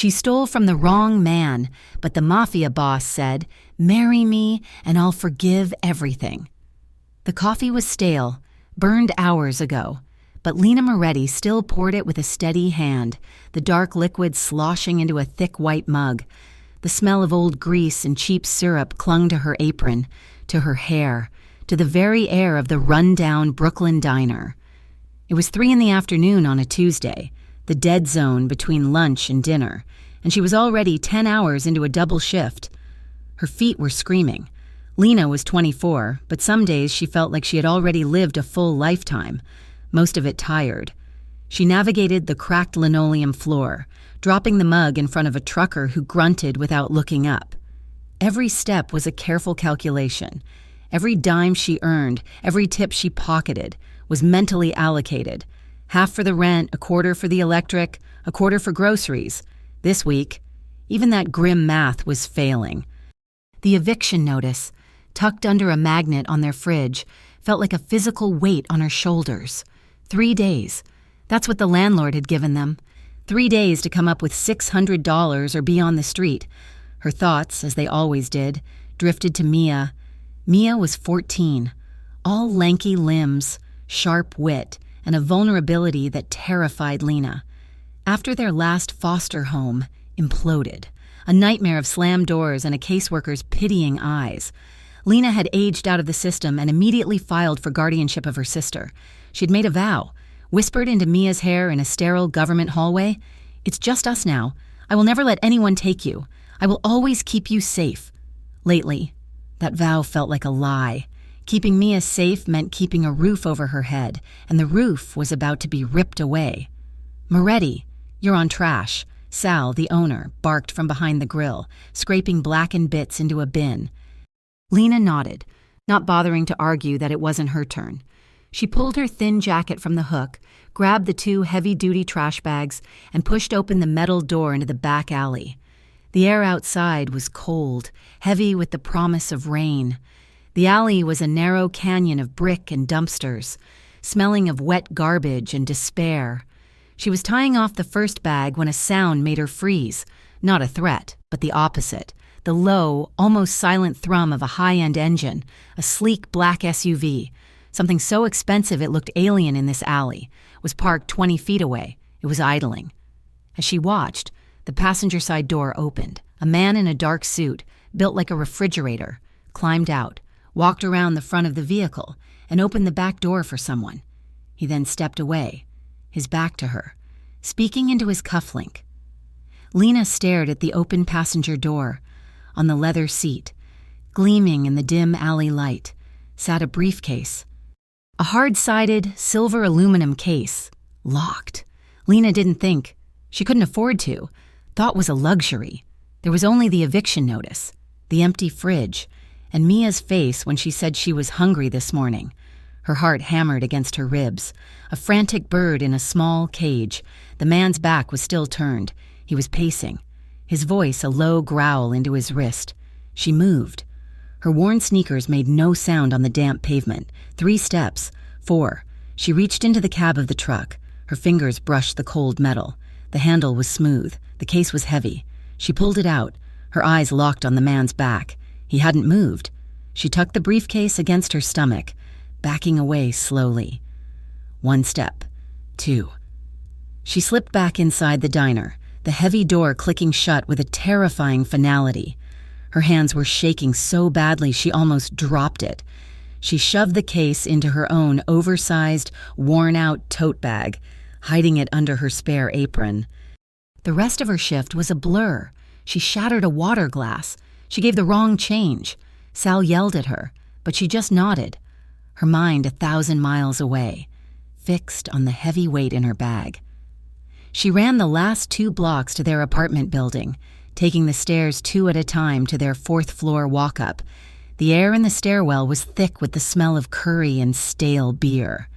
She stole from the wrong man, but the mafia boss said, "Marry me and I'll forgive everything." The coffee was stale, burned hours ago, but Lena Moretti still poured it with a steady hand, the dark liquid sloshing into a thick white mug. The smell of old grease and cheap syrup clung to her apron, to her hair, to the very air of the run-down Brooklyn diner. It was 3 p.m. on a Tuesday, the dead zone between lunch and dinner, and she was already 10 hours into a double shift. Her feet were screaming. Lena was 24, but some days she felt like she had already lived a full lifetime, most of it tired. She navigated the cracked linoleum floor, dropping the mug in front of a trucker who grunted without looking up. Every step was a careful calculation. Every dime she earned, every tip she pocketed, was mentally allocated. Half for the rent, a quarter for the electric, a quarter for groceries. This week, even that grim math was failing. The eviction notice, tucked under a magnet on their fridge, felt like a physical weight on her shoulders. 3 days. That's what the landlord had given them. 3 days to come up with $600 or be on the street. Her thoughts, as they always did, drifted to Mia. Mia was 14, all lanky limbs, sharp wit, and a vulnerability that terrified Lena. After their last foster home imploded, a nightmare of slammed doors and a caseworker's pitying eyes, Lena had aged out of the system and immediately filed for guardianship of her sister. She'd made a vow, whispered into Mia's hair in a sterile government hallway, "It's just us now. I will never let anyone take you. I will always keep you safe." Lately, that vow felt like a lie. Keeping Mia safe meant keeping a roof over her head, and the roof was about to be ripped away. "Moretti, you're on trash," Sal, the owner, barked from behind the grill, scraping blackened bits into a bin. Lena nodded, not bothering to argue that it wasn't her turn. She pulled her thin jacket from the hook, grabbed the 2 heavy-duty trash bags, and pushed open the metal door into the back alley. The air outside was cold, heavy with the promise of rain. The alley was a narrow canyon of brick and dumpsters, smelling of wet garbage and despair. She was tying off the first bag when a sound made her freeze. Not a threat, but the opposite. The low, almost silent thrum of a high-end engine, a sleek black SUV. Something so expensive it looked alien in this alley, was parked 20 feet away. It was idling. As she watched, the passenger side door opened. A man in a dark suit, built like a refrigerator, climbed out, walked around the front of the vehicle, and opened the back door for someone. He then stepped away, his back to her, speaking into his cufflink. Lena stared at the open passenger door. On the leather seat, gleaming in the dim alley light, sat a briefcase. A hard-sided, silver aluminum case, locked. Lena didn't think. She couldn't afford to. Thought was a luxury. There was only the eviction notice, the empty fridge, and Mia's face when she said she was hungry this morning. Her heart hammered against her ribs. A frantic bird in a small cage. The man's back was still turned. He was pacing, his voice a low growl into his wrist. She moved. Her worn sneakers made no sound on the damp pavement. 3 steps, 4. She reached into the cab of the truck. Her fingers brushed the cold metal. The handle was smooth. The case was heavy. She pulled it out, her eyes locked on the man's back. He hadn't moved. She tucked the briefcase against her stomach, backing away slowly. 1 step, 2. She slipped back inside the diner, the heavy door clicking shut with a terrifying finality. Her hands were shaking so badly she almost dropped it. She shoved the case into her own oversized, worn-out tote bag, hiding it under her spare apron. The rest of her shift was a blur. She shattered a water glass. She gave the wrong change. Sal yelled at her, but she just nodded, her mind 1,000 miles away, fixed on the heavy weight in her bag. She ran the last 2 blocks to their apartment building, taking the stairs 2 at a time to their 4th-floor walk-up. The air in the stairwell was thick with the smell of curry and stale beer.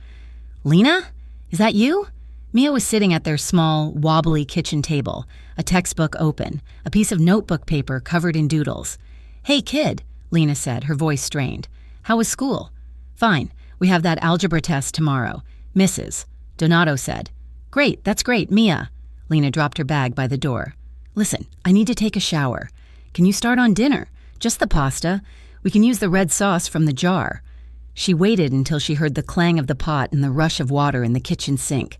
"Lena? Is that you?" Mia was sitting at their small, wobbly kitchen table, a textbook open, a piece of notebook paper covered in doodles. "Hey, kid," Lena said, her voice strained. "How was school?" "Fine. We have that algebra test tomorrow." "Mrs." Donato said. "Great, that's great, Mia." Lena dropped her bag by the door. Listen, I need to take a shower. Can you start on dinner? Just the pasta. We can use the red sauce from the jar." She waited until she heard the clang of the pot and the rush of water in the kitchen sink.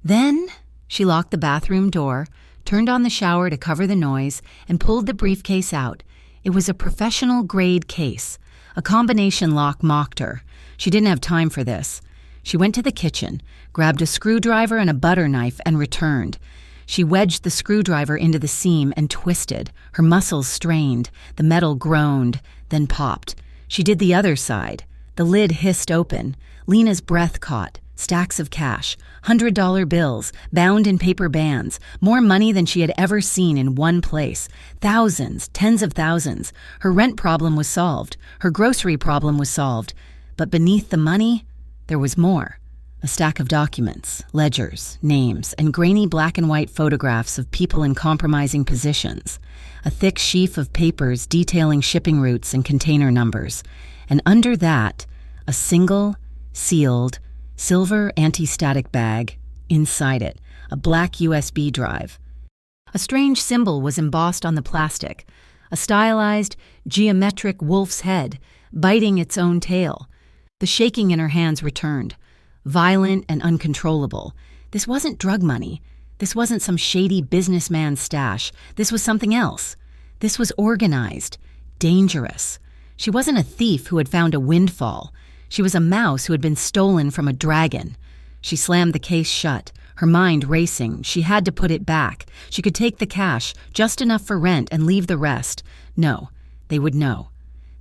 Then she locked the bathroom door, turned on the shower to cover the noise, and pulled the briefcase out. It was a professional-grade case. A combination lock mocked her. She didn't have time for this. She went to the kitchen, grabbed a screwdriver and a butter knife, and returned. She wedged the screwdriver into the seam and twisted. Her muscles strained. The metal groaned, then popped. She did the other side. The lid hissed open. Lena's breath caught. Stacks of cash, $100 bills, bound in paper bands, more money than she had ever seen in one place. Thousands, tens of thousands. Her rent problem was solved. Her grocery problem was solved. But beneath the money, there was more. A stack of documents, ledgers, names, and grainy black and white photographs of people in compromising positions. A thick sheaf of papers detailing shipping routes and container numbers. And under that, a single, sealed, silver anti-static bag. Inside it, a black USB drive. A strange symbol was embossed on the plastic, a stylized, geometric wolf's head, biting its own tail. The shaking in her hands returned, violent and uncontrollable. This wasn't drug money. This wasn't some shady businessman's stash. This was something else. This was organized, dangerous. She wasn't a thief who had found a windfall. She was a mouse who had been stolen from a dragon. She slammed the case shut, her mind racing. She had to put it back. She could take the cash, just enough for rent, and leave the rest. No, they would know.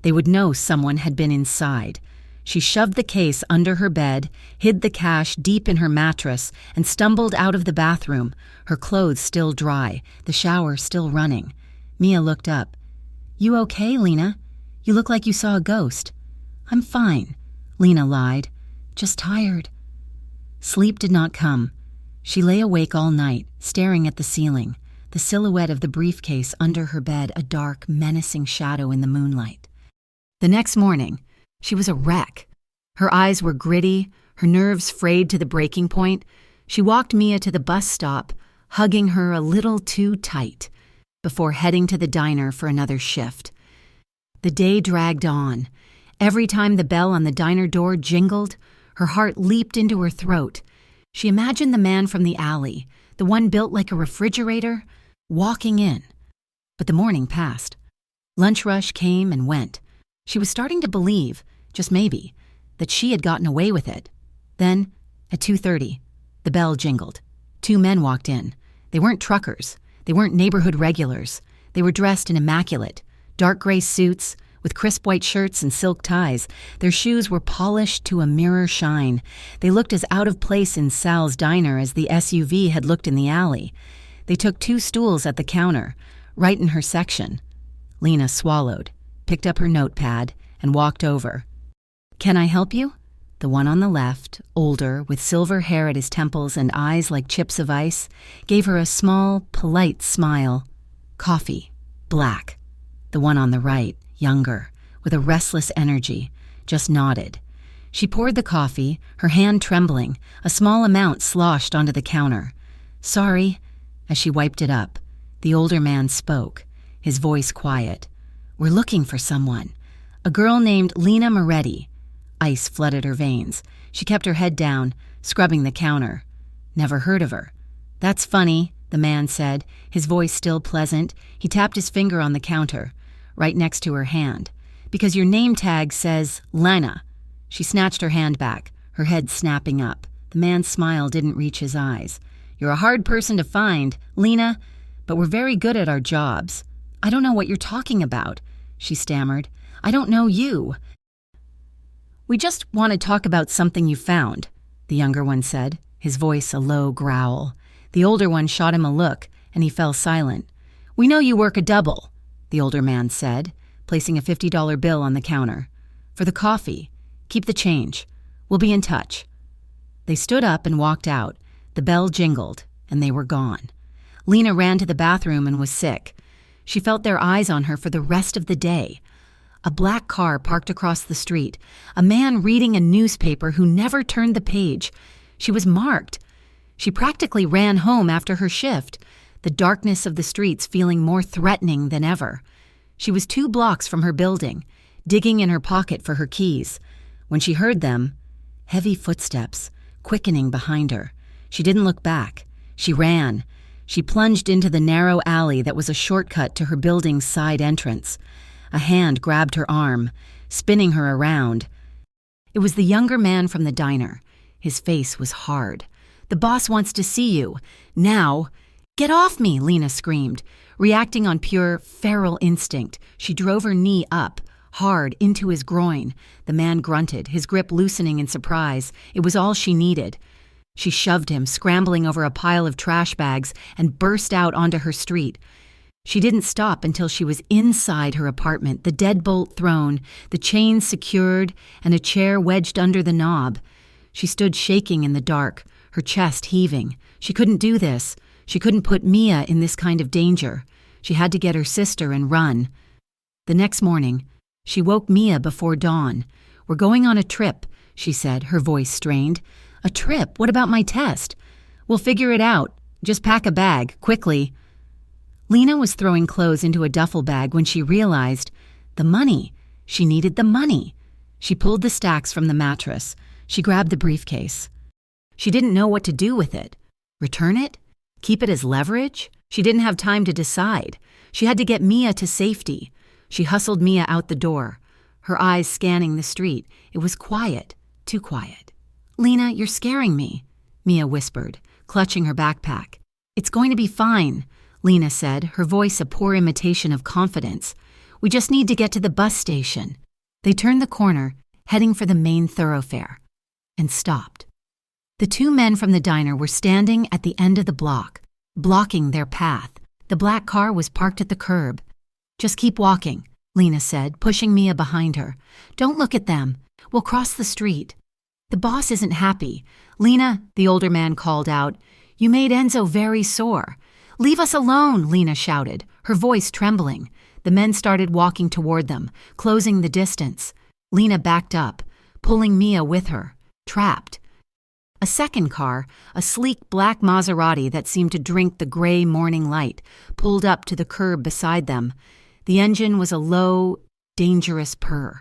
They would know someone had been inside. She shoved the case under her bed, hid the cash deep in her mattress, and stumbled out of the bathroom, her clothes still dry, the shower still running. Mia looked up. "You okay, Lena? You look like you saw a ghost." "I'm fine," Lena lied. "Just tired." Sleep did not come. She lay awake all night, staring at the ceiling, the silhouette of the briefcase under her bed, a dark, menacing shadow in the moonlight. The next morning, she was a wreck. Her eyes were gritty, her nerves frayed to the breaking point. She walked Mia to the bus stop, hugging her a little too tight, before heading to the diner for another shift. The day dragged on. Every time the bell on the diner door jingled, her heart leaped into her throat. She imagined the man from the alley, the one built like a refrigerator, walking in. But the morning passed. Lunch rush came and went. She was starting to believe, just maybe, that she had gotten away with it. Then, at 2:30, the bell jingled. 2 men walked in. They weren't truckers. They weren't neighborhood regulars. They were dressed in immaculate, dark gray suits, with crisp white shirts and silk ties. Their shoes were polished to a mirror shine. They looked as out of place in Sal's diner as the SUV had looked in the alley. They took 2 stools at the counter, right in her section. Lena swallowed, picked up her notepad, and walked over. "Can I help you?" The one on the left, older, with silver hair at his temples and eyes like chips of ice, gave her a small, polite smile. "Coffee, black." The one on the right, younger, with a restless energy, just nodded. She poured the coffee, her hand trembling, a small amount sloshed onto the counter. "Sorry." As she wiped it up, the older man spoke, his voice quiet. "We're looking for someone. A girl named Lena Moretti." Ice flooded her veins. She kept her head down, scrubbing the counter. "Never heard of her." "That's funny," the man said, his voice still pleasant. He tapped his finger on the counter, right next to her hand. "Because your name tag says Lena." She snatched her hand back, her head snapping up. The man's smile didn't reach his eyes. "You're a hard person to find, Lena, but we're very good at our jobs." "I don't know what you're talking about," she stammered. "I don't know you." "We just want to talk about something you found," the younger one said, his voice a low growl. The older one shot him a look, and he fell silent. "We know you work a double," the older man said, placing a $50 bill on the counter. "For the coffee. Keep the change. We'll be in touch." They stood up and walked out. The bell jingled, and they were gone. Lena ran to the bathroom and was sick. She felt their eyes on her for the rest of the day. A black car parked across the street, a man reading a newspaper who never turned the page. She was marked. She practically ran home after her shift. the darkness of the streets feeling more threatening than ever. She was 2 blocks from her building, digging in her pocket for her keys. When she heard them, heavy footsteps, quickening behind her. She didn't look back. She ran. She plunged into the narrow alley that was a shortcut to her building's side entrance. A hand grabbed her arm, spinning her around. It was the younger man from the diner. His face was hard. "The boss wants to see you. Now." "Get off me," Lena screamed. Reacting on pure, feral instinct, she drove her knee up, hard, into his groin. The man grunted, his grip loosening in surprise. It was all she needed. She shoved him, scrambling over a pile of trash bags, and burst out onto her street. She didn't stop until she was inside her apartment, the deadbolt thrown, the chains secured, and a chair wedged under the knob. She stood shaking in the dark, her chest heaving. She couldn't do this. She couldn't put Mia in this kind of danger. She had to get her sister and run. The next morning, she woke Mia before dawn. "We're going on a trip," she said, her voice strained. "A trip? What about my test?" "We'll figure it out. Just pack a bag, quickly." Lena was throwing clothes into a duffel bag when she realized the money. She needed the money. She pulled the stacks from the mattress. She grabbed the briefcase. She didn't know what to do with it. Return it? Keep it as leverage? She didn't have time to decide. She had to get Mia to safety. She hustled Mia out the door, her eyes scanning the street. It was quiet, too quiet. "Lena, you're scaring me," Mia whispered, clutching her backpack. "It's going to be fine," Lena said, her voice a poor imitation of confidence. "We just need to get to the bus station." They turned the corner, heading for the main thoroughfare, and stopped. The 2 men from the diner were standing at the end of the block, blocking their path. The black car was parked at the curb. "Just keep walking," Lena said, pushing Mia behind her. "Don't look at them. We'll cross the street." "The boss isn't happy." "Lena," the older man called out, "you made Enzo very sore." "Leave us alone," Lena shouted, her voice trembling. The men started walking toward them, closing the distance. Lena backed up, pulling Mia with her, trapped. A second car, a sleek black Maserati that seemed to drink the gray morning light, pulled up to the curb beside them. The engine was a low, dangerous purr.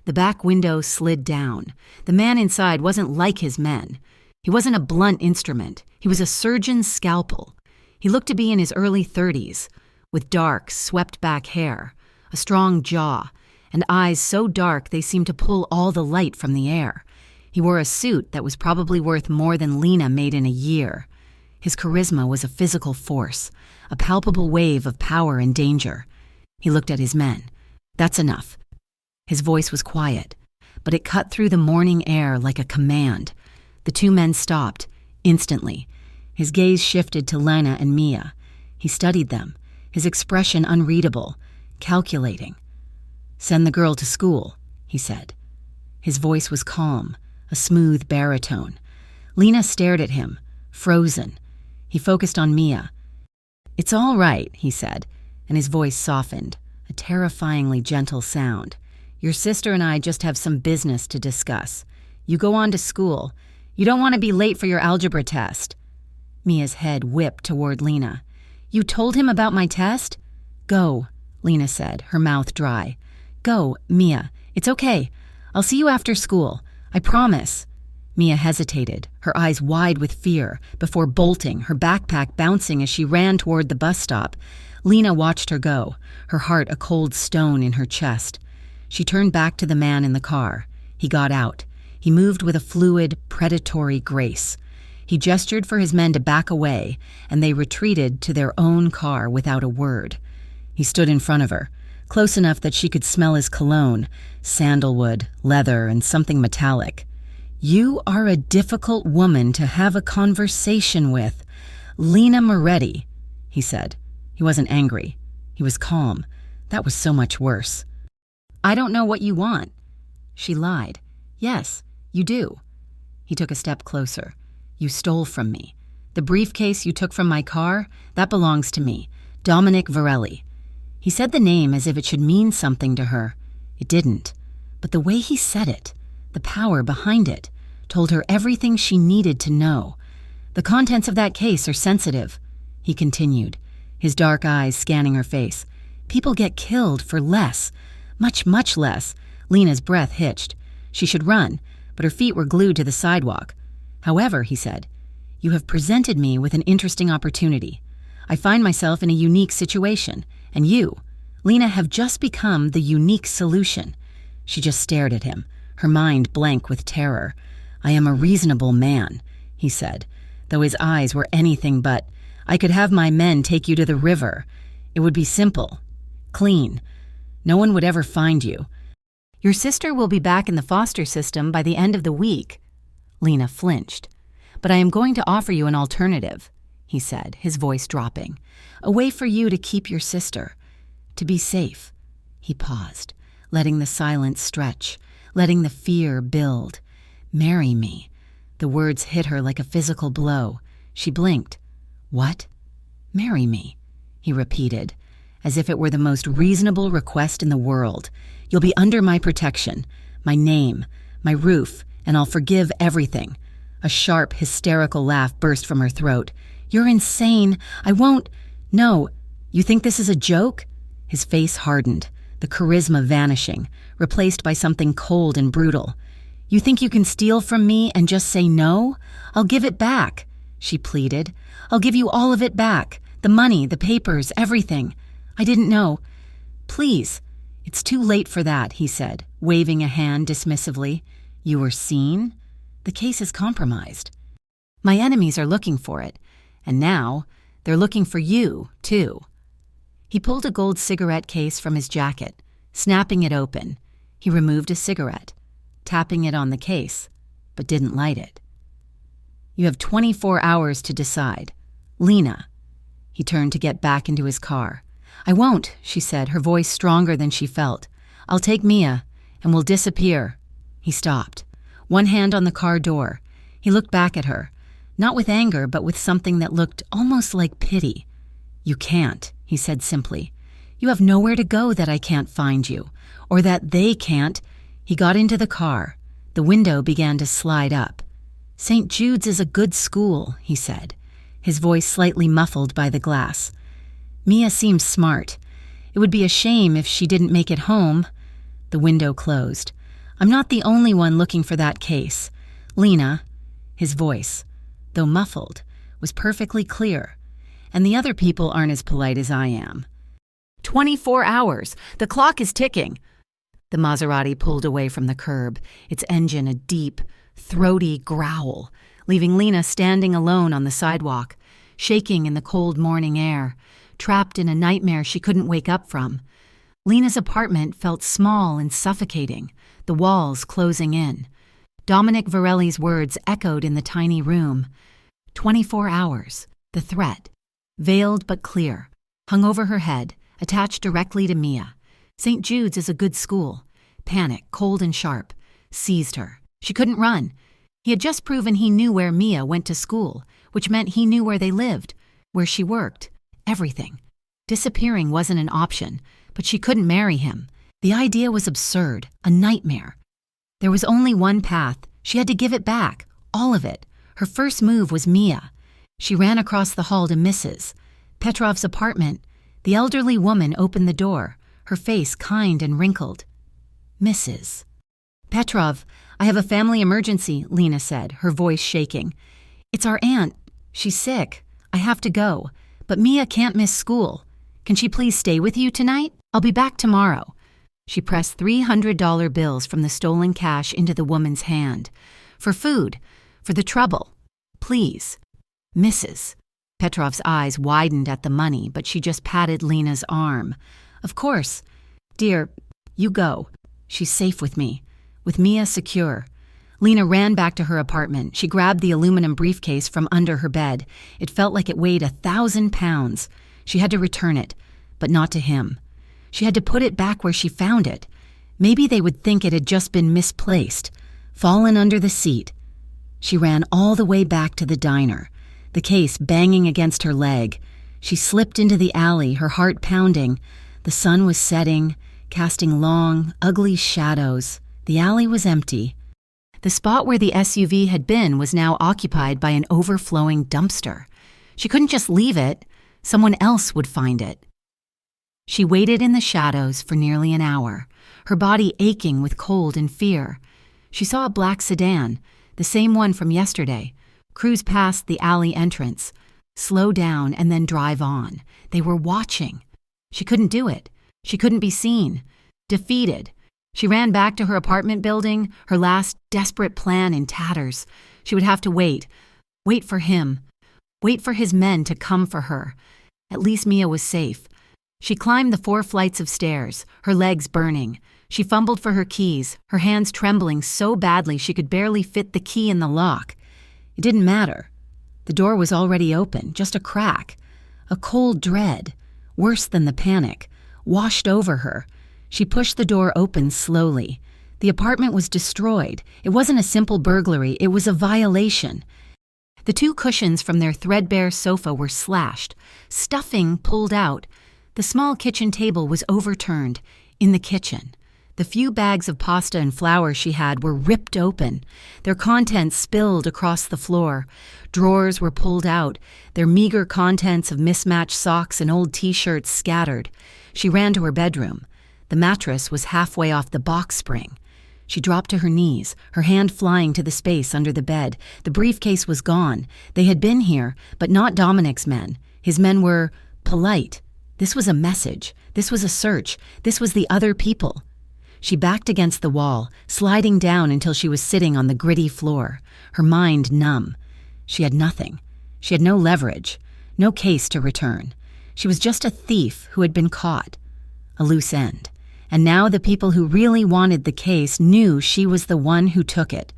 The back window slid down. The man inside wasn't like his men. He wasn't a blunt instrument. He was a surgeon's scalpel. He looked to be in his early 30s, with dark, swept-back hair, a strong jaw, and eyes so dark they seemed to pull all the light from the air. He wore a suit that was probably worth more than Lena made in a year. His charisma was a physical force, a palpable wave of power and danger. He looked at his men. "That's enough." His voice was quiet, but it cut through the morning air like a command. The 2 men stopped, instantly. His gaze shifted to Lena and Mia. He studied them, his expression unreadable, calculating. "Send the girl to school," he said. His voice was calm, a smooth baritone. Lena stared at him, frozen. He focused on Mia. "It's all right," he said, and his voice softened, a terrifyingly gentle sound. "Your sister and I just have some business to discuss. You go on to school. You don't want to be late for your algebra test." Mia's head whipped toward Lena. "You told him about my test?" "Go," Lena said, her mouth dry. "Go, Mia. It's okay. I'll see you after school. I promise." Mia hesitated, her eyes wide with fear, before bolting, her backpack bouncing as she ran toward the bus stop. Lena watched her go, her heart a cold stone in her chest. She turned back to the man in the car. He got out. He moved with a fluid, predatory grace. He gestured for his men to back away, and they retreated to their own car without a word. He stood in front of her, close enough that she could smell his cologne, sandalwood, leather, and something metallic. "You are a difficult woman to have a conversation with. Lena Moretti," he said. He wasn't angry. He was calm. That was so much worse. "I don't know what you want." She lied. "Yes, you do." He took a step closer. "You stole from me. The briefcase you took from my car, that belongs to me, Dominic Varelli." He said the name as if it should mean something to her. It didn't. But the way he said it, the power behind it, told her everything she needed to know. "The contents of that case are sensitive," he continued. his dark eyes scanning her face. "People get killed for less. Much, much less." Lena's breath hitched. She should run, but her feet were glued to the sidewalk. "However," he said, "you have presented me with an interesting opportunity. I find myself in a unique situation, and you, Lena, have just become the unique solution." She just stared at him, her mind blank with terror. "I am a reasonable man," he said, though his eyes were anything but. "I could have my men take you to the river. It would be simple, clean. No one would ever find you. Your sister will be back in the foster system by the end of the week." Lena flinched. "But I am going to offer you an alternative," he said, his voice dropping. "A way for you to keep your sister, to be safe." He paused, letting the silence stretch, letting the fear build. "Marry me." The words hit her like a physical blow. She blinked. "What?" "Marry me," he repeated, as if it were the most reasonable request in the world. "You'll be under my protection, my name, my roof, and I'll forgive everything." A sharp, hysterical laugh burst from her throat. "You're insane. I won't." "No. You think this is a joke?" His face hardened, the charisma vanishing, replaced by something cold and brutal. "You think you can steal from me and just say no? I'll give it back," she pleaded. "I'll give you all of it back. The money, the papers, everything. I didn't know. Please." "It's too late for that," he said, waving a hand dismissively. "You were seen? The case is compromised. My enemies are looking for it, and now they're looking for you, too." He pulled a gold cigarette case from his jacket, snapping it open. He removed a cigarette, tapping it on the case, but didn't light it. "You have 24 hours to decide. Lena." He turned to get back into his car. "I won't," she said, her voice stronger than she felt. "I'll take Mia, and we'll disappear." He stopped, one hand on the car door. He looked back at her, not with anger, but with something that looked almost like pity. "You can't," he said simply. "You have nowhere to go that I can't find you, or that they can't." He got into the car. The window began to slide up. "St. Jude's is a good school," he said, his voice slightly muffled by the glass. "Mia seems smart. It would be a shame if she didn't make it home." The window closed. "I'm not the only one looking for that case. Lena," his voice, though muffled, was perfectly clear. "And the other people aren't as polite as I am." 24 hours! The clock is ticking!" The Maserati pulled away from the curb, its engine a deep, throaty growl, leaving Lena standing alone on the sidewalk, shaking in the cold morning air, trapped in a nightmare she couldn't wake up from. Lena's apartment felt small and suffocating, the walls closing in. Dominic Varelli's words echoed in the tiny room. 24 hours, the threat, veiled but clear, hung over her head, attached directly to Mia. St. Jude's is a good school. Panic, cold and sharp, seized her. She couldn't run. He had just proven he knew where Mia went to school, which meant he knew where they lived, where she worked, everything. Disappearing wasn't an option, but she couldn't marry him. The idea was absurd, a nightmare. There was only one path. She had to give it back, all of it. Her first move was Mia. She ran across the hall to Mrs. Petrov's apartment. The elderly woman opened the door, her face kind and wrinkled. "Mrs. Petrov, I have a family emergency," Lena said, her voice shaking. "It's our aunt. She's sick. I have to go. But Mia can't miss school. Can she please stay with you tonight? I'll be back tomorrow." She pressed $300 bills from the stolen cash into the woman's hand. "For food. For the trouble. Please. Mrs." Petrov's eyes widened at the money, but she just patted Lena's arm. "Of course. Dear, you go. She's safe with me. With Mia secure." Lena ran back to her apartment. She grabbed the aluminum briefcase from under her bed. It felt like it weighed 1,000 pounds. She had to return it, but not to him. She had to put it back where she found it. Maybe they would think it had just been misplaced, fallen under the seat. She ran all the way back to the diner, the case banging against her leg. She slipped into the alley, her heart pounding. The sun was setting, casting long, ugly shadows. The alley was empty. The spot where the SUV had been was now occupied by an overflowing dumpster. She couldn't just leave it. Someone else would find it. She waited in the shadows for nearly an hour, her body aching with cold and fear. She saw a black sedan, the same one from yesterday, cruise past the alley entrance, slow down and then drive on. They were watching. She couldn't do it. She couldn't be seen. Defeated, she ran back to her apartment building, her last desperate plan in tatters. She would have to wait for him, wait for his men to come for her. At least Mia was safe. She climbed the 4 flights of stairs, her legs burning. She fumbled for her keys, her hands trembling so badly she could barely fit the key in the lock. It didn't matter. The door was already open, just a crack. A cold dread, worse than the panic, washed over her. She pushed the door open slowly. The apartment was destroyed. It wasn't a simple burglary, it was a violation. The 2 cushions from their threadbare sofa were slashed, stuffing pulled out. The small kitchen table was overturned. In the kitchen, the few bags of pasta and flour she had were ripped open. Their contents spilled across the floor. Drawers were pulled out, their meager contents of mismatched socks and old t-shirts scattered. She ran to her bedroom. The mattress was halfway off the box spring. She dropped to her knees, her hand flying to the space under the bed. The briefcase was gone. They had been here, but not Dominic's men. His men were polite. This was a message. This was a search. This was the other people. She backed against the wall, sliding down until she was sitting on the gritty floor, her mind numb. She had nothing. She had no leverage, no case to return. She was just a thief who had been caught, a loose end. And now the people who really wanted the case knew she was the one who took it.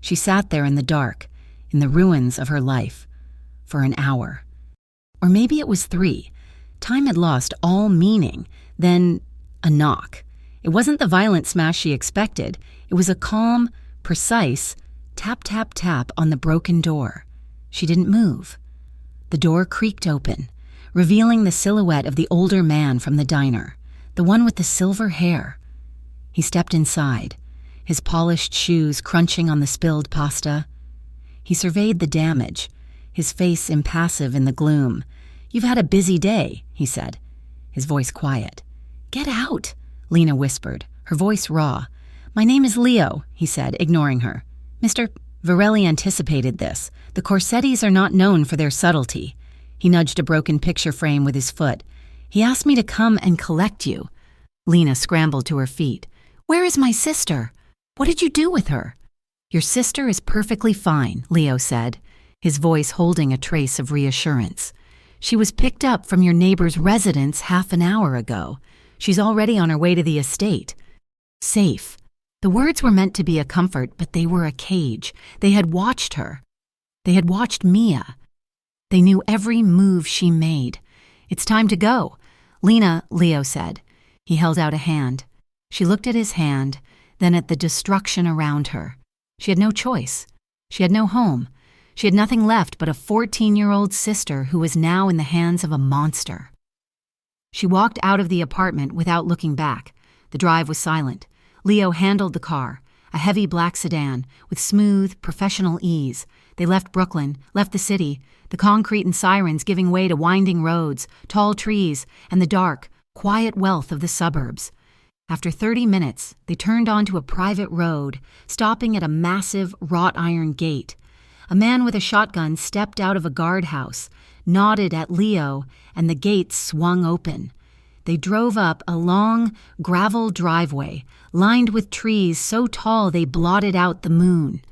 She sat there in the dark, in the ruins of her life, for an hour. Or maybe it was 3. Time had lost all meaning. Then a knock. It wasn't the violent smash she expected. It was a calm, precise tap, tap, tap on the broken door. She didn't move. The door creaked open, revealing the silhouette of the older man from the diner, the one with the silver hair. He stepped inside, his polished shoes crunching on the spilled pasta. He surveyed the damage, his face impassive in the gloom. "You've had a busy day," he said, his voice quiet. "Get out," Lena whispered, her voice raw. "My name is Leo," he said, ignoring her. "Mr. Varelli anticipated this. The Corsettis are not known for their subtlety." He nudged a broken picture frame with his foot. "He asked me to come and collect you." Lena scrambled to her feet. "Where is my sister? What did you do with her?" "Your sister is perfectly fine," Leo said, his voice holding a trace of reassurance. "She was picked up from your neighbor's residence half an hour ago. She's already on her way to the estate. Safe." The words were meant to be a comfort, but they were a cage. They had watched her. They had watched Mia. They knew every move she made. "It's time to go." "Lena," Leo said. He held out a hand. She looked at his hand, then at the destruction around her. She had no choice. She had no home. She had nothing left but a 14-year-old sister who was now in the hands of a monster. She walked out of the apartment without looking back. The drive was silent. Leo handled the car, a heavy black sedan, with smooth, professional ease. They left Brooklyn, left the city, the concrete and sirens giving way to winding roads, tall trees, and the dark, quiet wealth of the suburbs. After 30 minutes, they turned onto a private road, stopping at a massive wrought-iron gate. A man with a shotgun stepped out of a guardhouse, nodded at Leo, and the gate swung open. They drove up a long, gravel driveway, lined with trees so tall they blotted out the moon.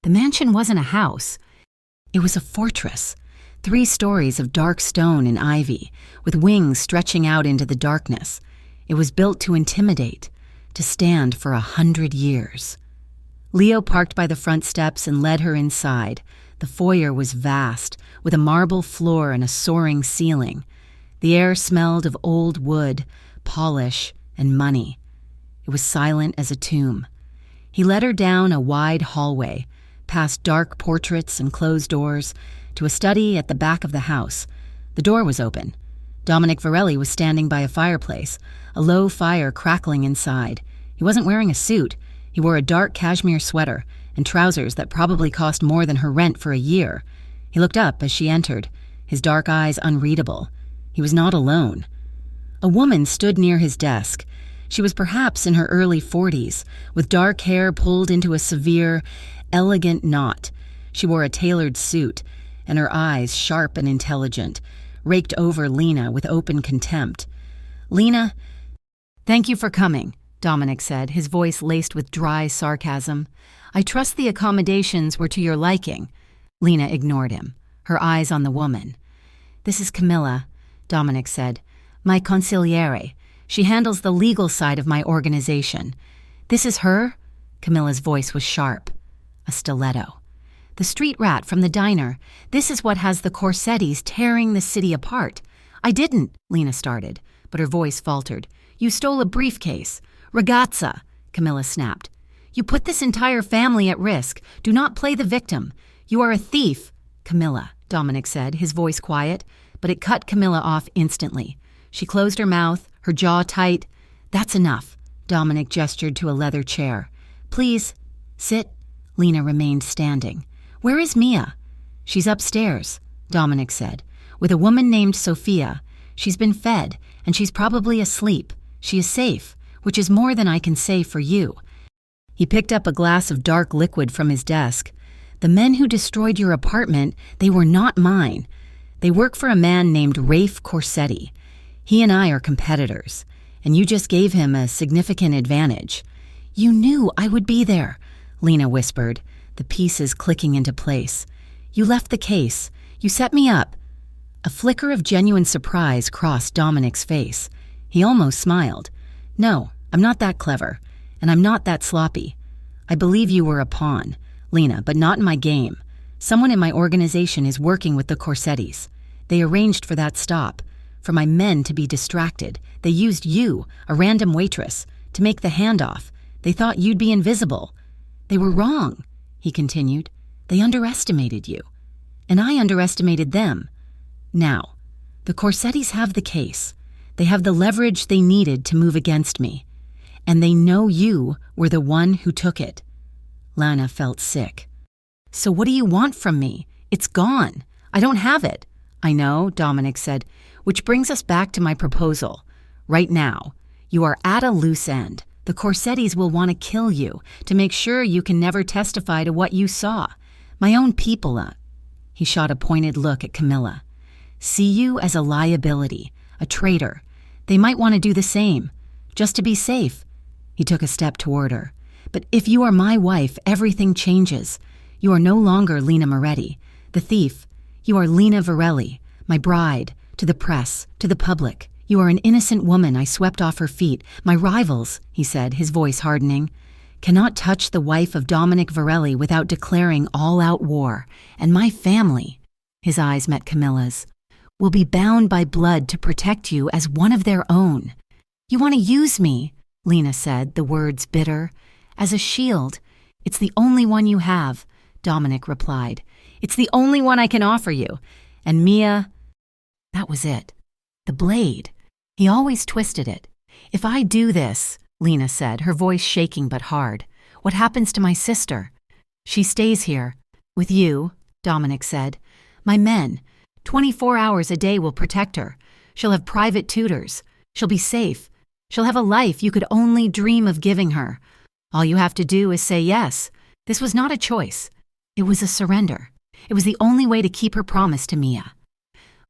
The mansion wasn't a house. It was a fortress, 3 stories of dark stone and ivy, with wings stretching out into the darkness. It was built to intimidate, to stand for 100 years. Leo parked by the front steps and led her inside. The foyer was vast, with a marble floor and a soaring ceiling. The air smelled of old wood, polish, and money. It was silent as a tomb. He led her down a wide hallway, past dark portraits and closed doors, to a study at the back of the house. The door was open. Dominic Varelli was standing by a fireplace, a low fire crackling inside. He wasn't wearing a suit. He wore a dark cashmere sweater and trousers that probably cost more than her rent for a year. He looked up as she entered, his dark eyes unreadable, He was not alone. A woman stood near his desk. She was perhaps in her early 40s, with dark hair pulled into a severe, elegant knot. She wore a tailored suit, and her eyes, sharp and intelligent, raked over Lena with open contempt. "Lena, thank you for coming," Dominic said, his voice laced with dry sarcasm. "I trust the accommodations were to your liking." Lena ignored him, her eyes on the woman. "This is Camilla," Dominic said, "my consigliere. She handles the legal side of my organization." "This is her?" Camilla's voice was sharp, a stiletto. "The street rat from the diner. This is what has the Corsettis tearing the city apart." "I didn't," Lena started, but her voice faltered. "You stole a briefcase." "Ragazza," Camilla snapped. "You put this entire family at risk. Do not play the victim. You are a thief." "Camilla," Dominic said, his voice quiet, but it cut Camilla off instantly. She closed her mouth, her jaw tight. "That's enough." Dominic gestured to a leather chair. "Please, sit." Lena remained standing. "Where is Mia?" "She's upstairs," Dominic said, "with a woman named Sophia. She's been fed, and she's probably asleep. She is safe, which is more than I can say for you." He picked up a glass of dark liquid from his desk. "The men who destroyed your apartment, they were not mine. They work for a man named Rafe Corsetti. He and I are competitors, and you just gave him a significant advantage." "You knew I would be there," Lena whispered, the pieces clicking into place. "You left the case. You set me up." A flicker of genuine surprise crossed Dominic's face. He almost smiled. "No, I'm not that clever, and I'm not that sloppy. I believe you were a pawn, Lena, but not in my game. Someone in my organization is working with the Corsettis. They arranged for that stop, for my men to be distracted. They used you, a random waitress, to make the handoff. They thought you'd be invisible. They were wrong," he continued. "They underestimated you, and I underestimated them. Now, the Corsettis have the case. They have the leverage they needed to move against me, and they know you were the one who took it." Lana felt sick. "So what do you want from me? It's gone. I don't have it." "I know," Dominic said, "which brings us back to my proposal. Right now, you are at a loose end. The Corsettis will want to kill you to make sure you can never testify to what you saw. My own people," he shot a pointed look at Camilla, "see you as a liability, a traitor. They might want to do the same, just to be safe." He took a step toward her. "But if you are my wife, everything changes. You are no longer Lena Moretti, the thief. You are Lena Varelli, my bride, to the press, to the public. You are an innocent woman I swept off her feet. My rivals," he said, his voice hardening, "cannot touch the wife of Dominic Varelli without declaring all-out war. And my family," his eyes met Camilla's, "will be bound by blood to protect you as one of their own." "You want to use me," Lena said, the words bitter. "As a shield. It's the only one you have," Dominic replied. "It's the only one I can offer you. And Mia," that was it. The blade. He always twisted it. "If I do this," Lena said, her voice shaking but hard, "what happens to my sister?" "She stays here. With you," Dominic said. "My men. 24 hours a day will protect her. She'll have private tutors. She'll be safe. She'll have a life you could only dream of giving her. All you have to do is say yes. This was not a choice. It was a surrender. It was the only way to keep her promise to Mia."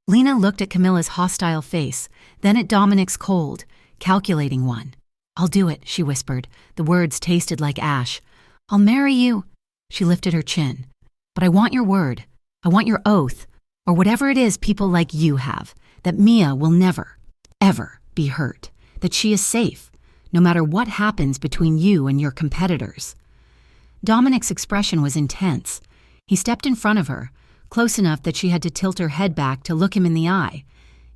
Lena looked at Camilla's hostile face, then at Dominic's cold, calculating one. "I'll do it," she whispered. The words tasted like ash. "I'll marry you." She lifted her chin. "But I want your word. I want your oath, or whatever it is people like you have, that Mia will never, ever be hurt, that she is safe, no matter what happens between you and your competitors." Dominic's expression was intense. He stepped in front of her, close enough that she had to tilt her head back to look him in the eye.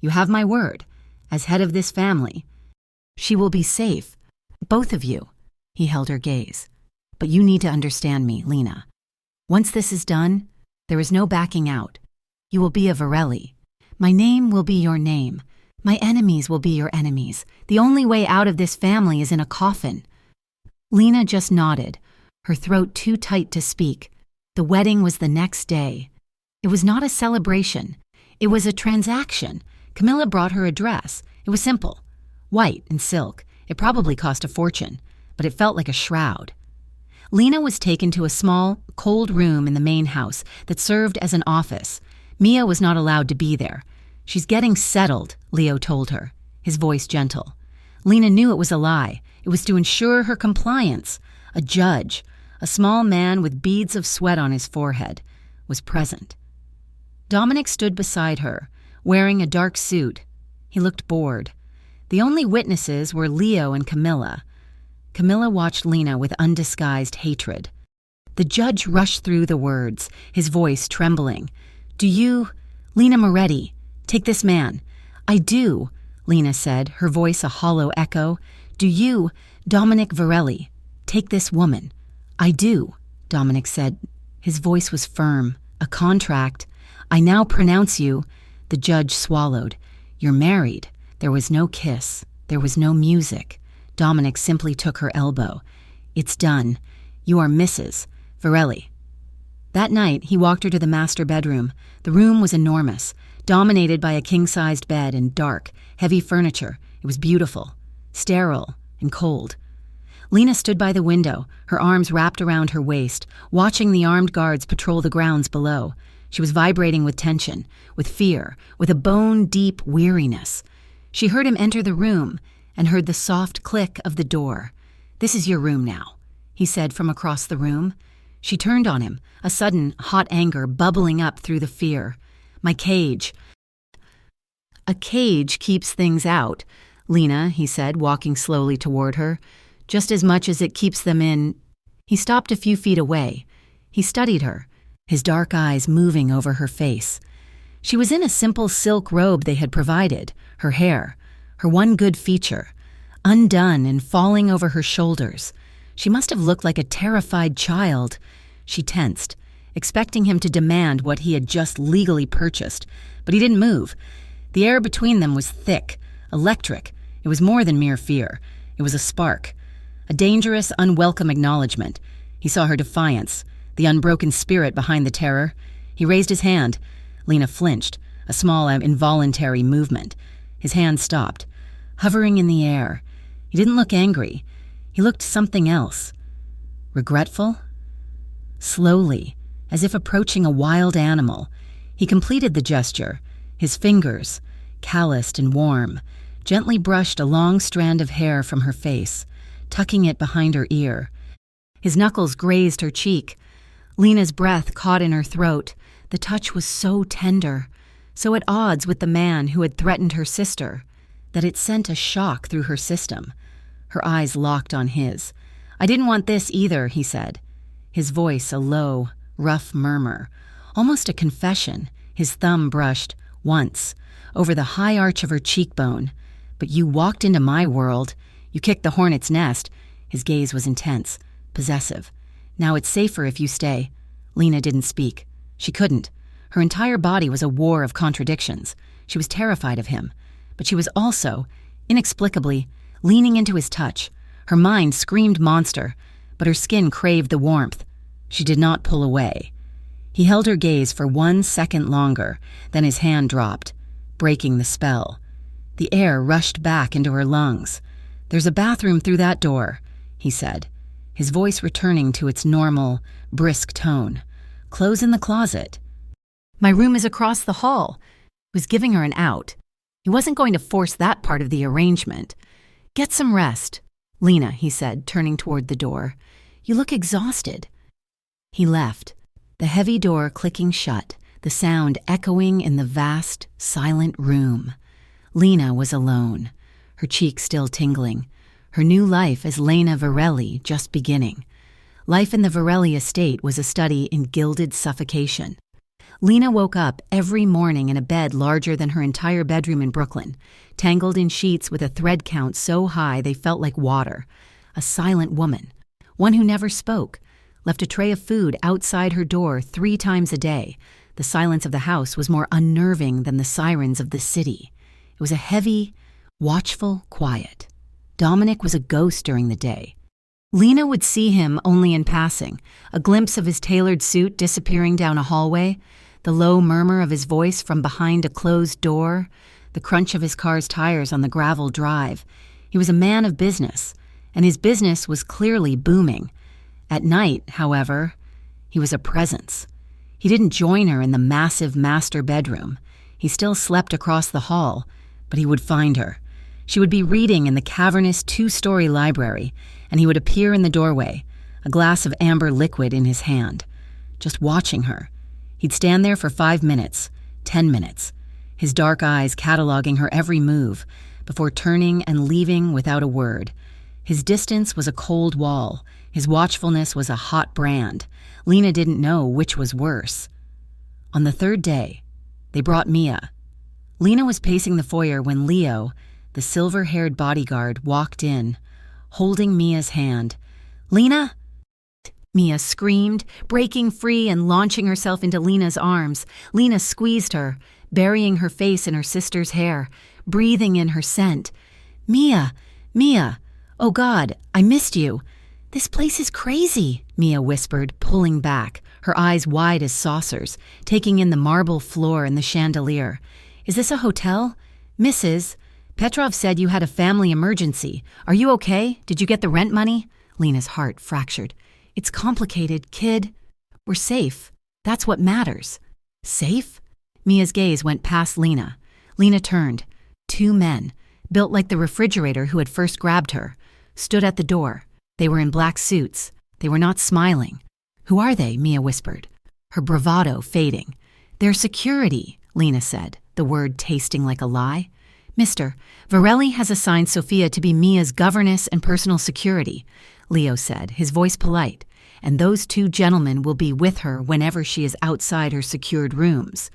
"You have my word. As head of this family, she will be safe. Both of you." He held her gaze. "But you need to understand me, Lena. Once this is done, there is no backing out. You will be a Varelli. My name will be your name. My enemies will be your enemies. The only way out of this family is in a coffin." Lena just nodded, her throat too tight to speak. The wedding was the next day. It was not a celebration. It was a transaction. Camilla brought her a dress. It was simple, white and silk. It probably cost a fortune, but it felt like a shroud. Lena was taken to a small, cold room in the main house that served as an office. Mia was not allowed to be there. "She's getting settled," Leo told her, his voice gentle. Lena knew it was a lie. It was to ensure her compliance. A judge, a small man with beads of sweat on his forehead, was present. Dominic stood beside her, wearing a dark suit. He looked bored. The only witnesses were Leo and Camilla. Camilla watched Lena with undisguised hatred. The judge rushed through the words, his voice trembling. "Do you, Lena Moretti, take this man?" "I do," Lena said, her voice a hollow echo. "Do you, Dominic Varelli, take this woman?" "I do," Dominic said. His voice was firm. "A contract. I now pronounce you—" The judge swallowed. "You're married." There was no kiss. There was no music. Dominic simply took her elbow. "It's done. You are Mrs. Varelli." That night, he walked her to the master bedroom. The room was enormous, dominated by a king-sized bed and dark, heavy furniture. It was beautiful, sterile, and cold. Lena stood by the window, her arms wrapped around her waist, watching the armed guards patrol the grounds below. She was vibrating with tension, with fear, with a bone-deep weariness. She heard him enter the room and heard the soft click of the door. "This is your room now," he said from across the room. She turned on him, a sudden hot anger bubbling up through the fear. "My cage." "A cage keeps things out, Lena," he said, walking slowly toward her, "just as much as it keeps them in." He stopped a few feet away. He studied her, his dark eyes moving over her face. She was in a simple silk robe they had provided, her hair, her one good feature, undone and falling over her shoulders. She must have looked like a terrified child. She tensed, expecting him to demand what he had just legally purchased, but he didn't move. The air between them was thick, electric. It was more than mere fear. It was a spark, a dangerous, unwelcome acknowledgement. He saw her defiance, the unbroken spirit behind the terror. He raised his hand. Lena flinched, a small, involuntary movement. His hand stopped, hovering in the air. He didn't look angry. He looked something else. Regretful? Slowly, as if approaching a wild animal, he completed the gesture. His fingers, calloused and warm, gently brushed a long strand of hair from her face, tucking it behind her ear. His knuckles grazed her cheek. Lena's breath caught in her throat. The touch was so tender, so at odds with the man who had threatened her sister, that it sent a shock through her system. Her eyes locked on his. "I didn't want this either," he said. His voice a low, rough murmur, almost a confession. His thumb brushed, once, over the high arch of her cheekbone. "But you walked into my world. You kicked the hornet's nest." His gaze was intense, possessive. "Now it's safer if you stay." Lena didn't speak. She couldn't. Her entire body was a war of contradictions. She was terrified of him, but she was also, inexplicably, leaning into his touch. Her mind screamed monster, but her skin craved the warmth. She did not pull away. He held her gaze for 1 second longer, then his hand dropped, breaking the spell. The air rushed back into her lungs. "There's a bathroom through that door," he said, his voice returning to its normal, brisk tone. "Clothes in the closet." "My room is across the hall." He was giving her an out. He wasn't going to force that part of the arrangement. "Get some rest, Lena," he said, turning toward the door. "You look exhausted." He left, the heavy door clicking shut, the sound echoing in the vast, silent room. Lena was alone, her cheeks still tingling, her new life as Lena Varelli just beginning. Life in the Varelli estate was a study in gilded suffocation. Lena woke up every morning in a bed larger than her entire bedroom in Brooklyn, tangled in sheets with a thread count so high they felt like water. A silent woman, one who never spoke, left a tray of food outside her door 3 times a day. The silence of the house was more unnerving than the sirens of the city. It was a heavy, watchful quiet. Dominic was a ghost during the day. Lena would see him only in passing, a glimpse of his tailored suit disappearing down a hallway, the low murmur of his voice from behind a closed door, the crunch of his car's tires on the gravel drive. He was a man of business, and his business was clearly booming. At night, however, he was a presence. He didn't join her in the massive master bedroom. He still slept across the hall, but he would find her. She would be reading in the cavernous 2-story library, and he would appear in the doorway, a glass of amber liquid in his hand, just watching her. He'd stand there for 5 minutes, 10 minutes, his dark eyes cataloging her every move, before turning and leaving without a word. His distance was a cold wall. His watchfulness was a hot brand. Lena didn't know which was worse. On the 3rd day, they brought Mia. Lena was pacing the foyer when Leo, the silver-haired bodyguard, walked in, holding Mia's hand. "Lena?" Mia screamed, breaking free and launching herself into Lena's arms. Lena squeezed her, burying her face in her sister's hair, breathing in her scent. "Mia, Mia, oh God, I missed you. This place is crazy," Mia whispered, pulling back, her eyes wide as saucers, taking in the marble floor and the chandelier. "Is this a hotel? Mrs. Petrov said you had a family emergency. Are you okay? Did you get the rent money?" Lena's heart fractured. "It's complicated, kid. We're safe. That's what matters." "Safe?" Mia's gaze went past Lena. Lena turned. 2 men, built like the refrigerator who had first grabbed her, stood at the door. They were in black suits. They were not smiling. "Who are they?" Mia whispered, her bravado fading. "They're security," Lena said, the word tasting like a lie. "Mr. Varelli has assigned Sophia to be Mia's governess and personal security," Leo said, his voice polite, "and those 2 gentlemen will be with her whenever she is outside her secured rooms."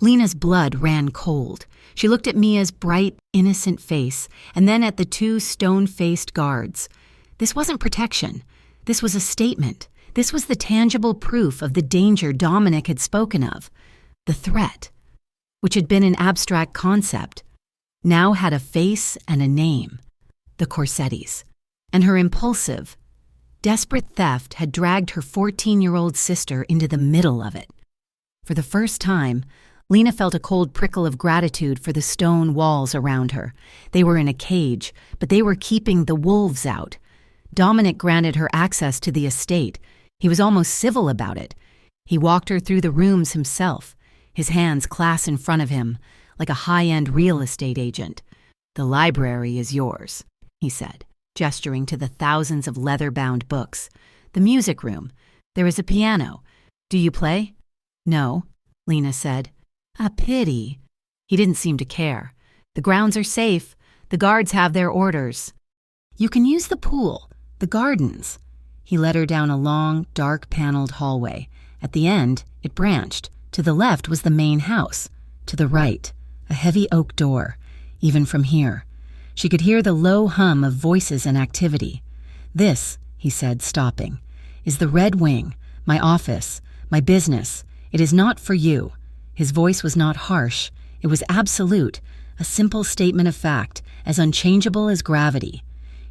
Lena's blood ran cold. She looked at Mia's bright, innocent face, and then at the 2 stone-faced guards. This wasn't protection. This was a statement. This was the tangible proof of the danger Dominic had spoken of. The threat, which had been an abstract concept, now had a face and a name: the Corsettis. And her impulsive, desperate theft had dragged her 14-year-old sister into the middle of it. For the first time, Lena felt a cold prickle of gratitude for the stone walls around her. They were in a cage, but they were keeping the wolves out. Dominic granted her access to the estate. He was almost civil about it. He walked her through the rooms himself, his hands clasped in front of him, like a high-end real estate agent. "The library is yours," he said, gesturing to the thousands of leather-bound books. "The music room. There is a piano. Do you play?" "No," Lena said. "A pity." He didn't seem to care. "The grounds are safe. The guards have their orders. You can use the pool, the gardens." He led her down a long, dark-paneled hallway. At the end, it branched. To the left was the main house. To the right, a heavy oak door. Even from here, she could hear the low hum of voices and activity. "This," he said, stopping, "is the Red Wing, my office, my business. It is not for you." His voice was not harsh. It was absolute, a simple statement of fact, as unchangeable as gravity.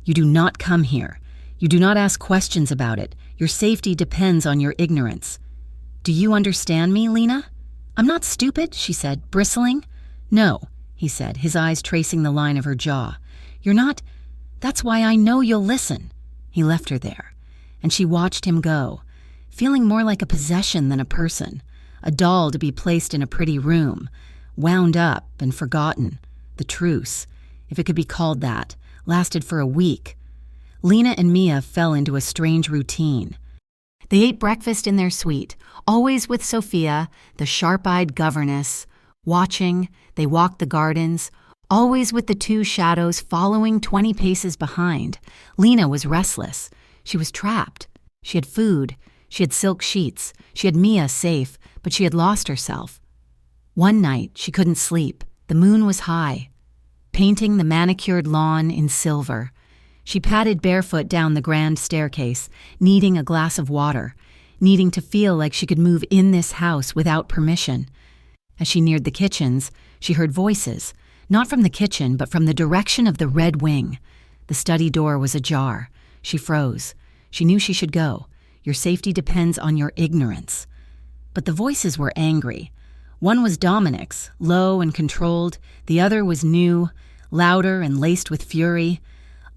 "You do not come here. You do not ask questions about it. Your safety depends on your ignorance." "Do you understand me, Lena?" "I'm not stupid," she said, bristling. "No," he said, his eyes tracing the line of her jaw. "You're not. That's why I know you'll listen." He left her there, and she watched him go, feeling more like a possession than a person, a doll to be placed in a pretty room, wound up and forgotten. The truce, if it could be called that, lasted for a week. Lena and Mia fell into a strange routine. They ate breakfast in their suite, always with Sophia, the sharp-eyed governess. Watching, they walked the gardens, always with the 2 shadows following 20 paces behind. Lena was restless. She was trapped. She had food. She had silk sheets. She had Mia safe, but she had lost herself. One night, she couldn't sleep. The moon was high, painting the manicured lawn in silver. She padded barefoot down the grand staircase, needing a glass of water, needing to feel like she could move in this house without permission. As she neared the kitchens, she heard voices, not from the kitchen, but from the direction of the Red Wing. The study door was ajar. She froze. She knew she should go. Your safety depends on your ignorance. But the voices were angry. One was Dominic's, low and controlled. The other was new, louder and laced with fury.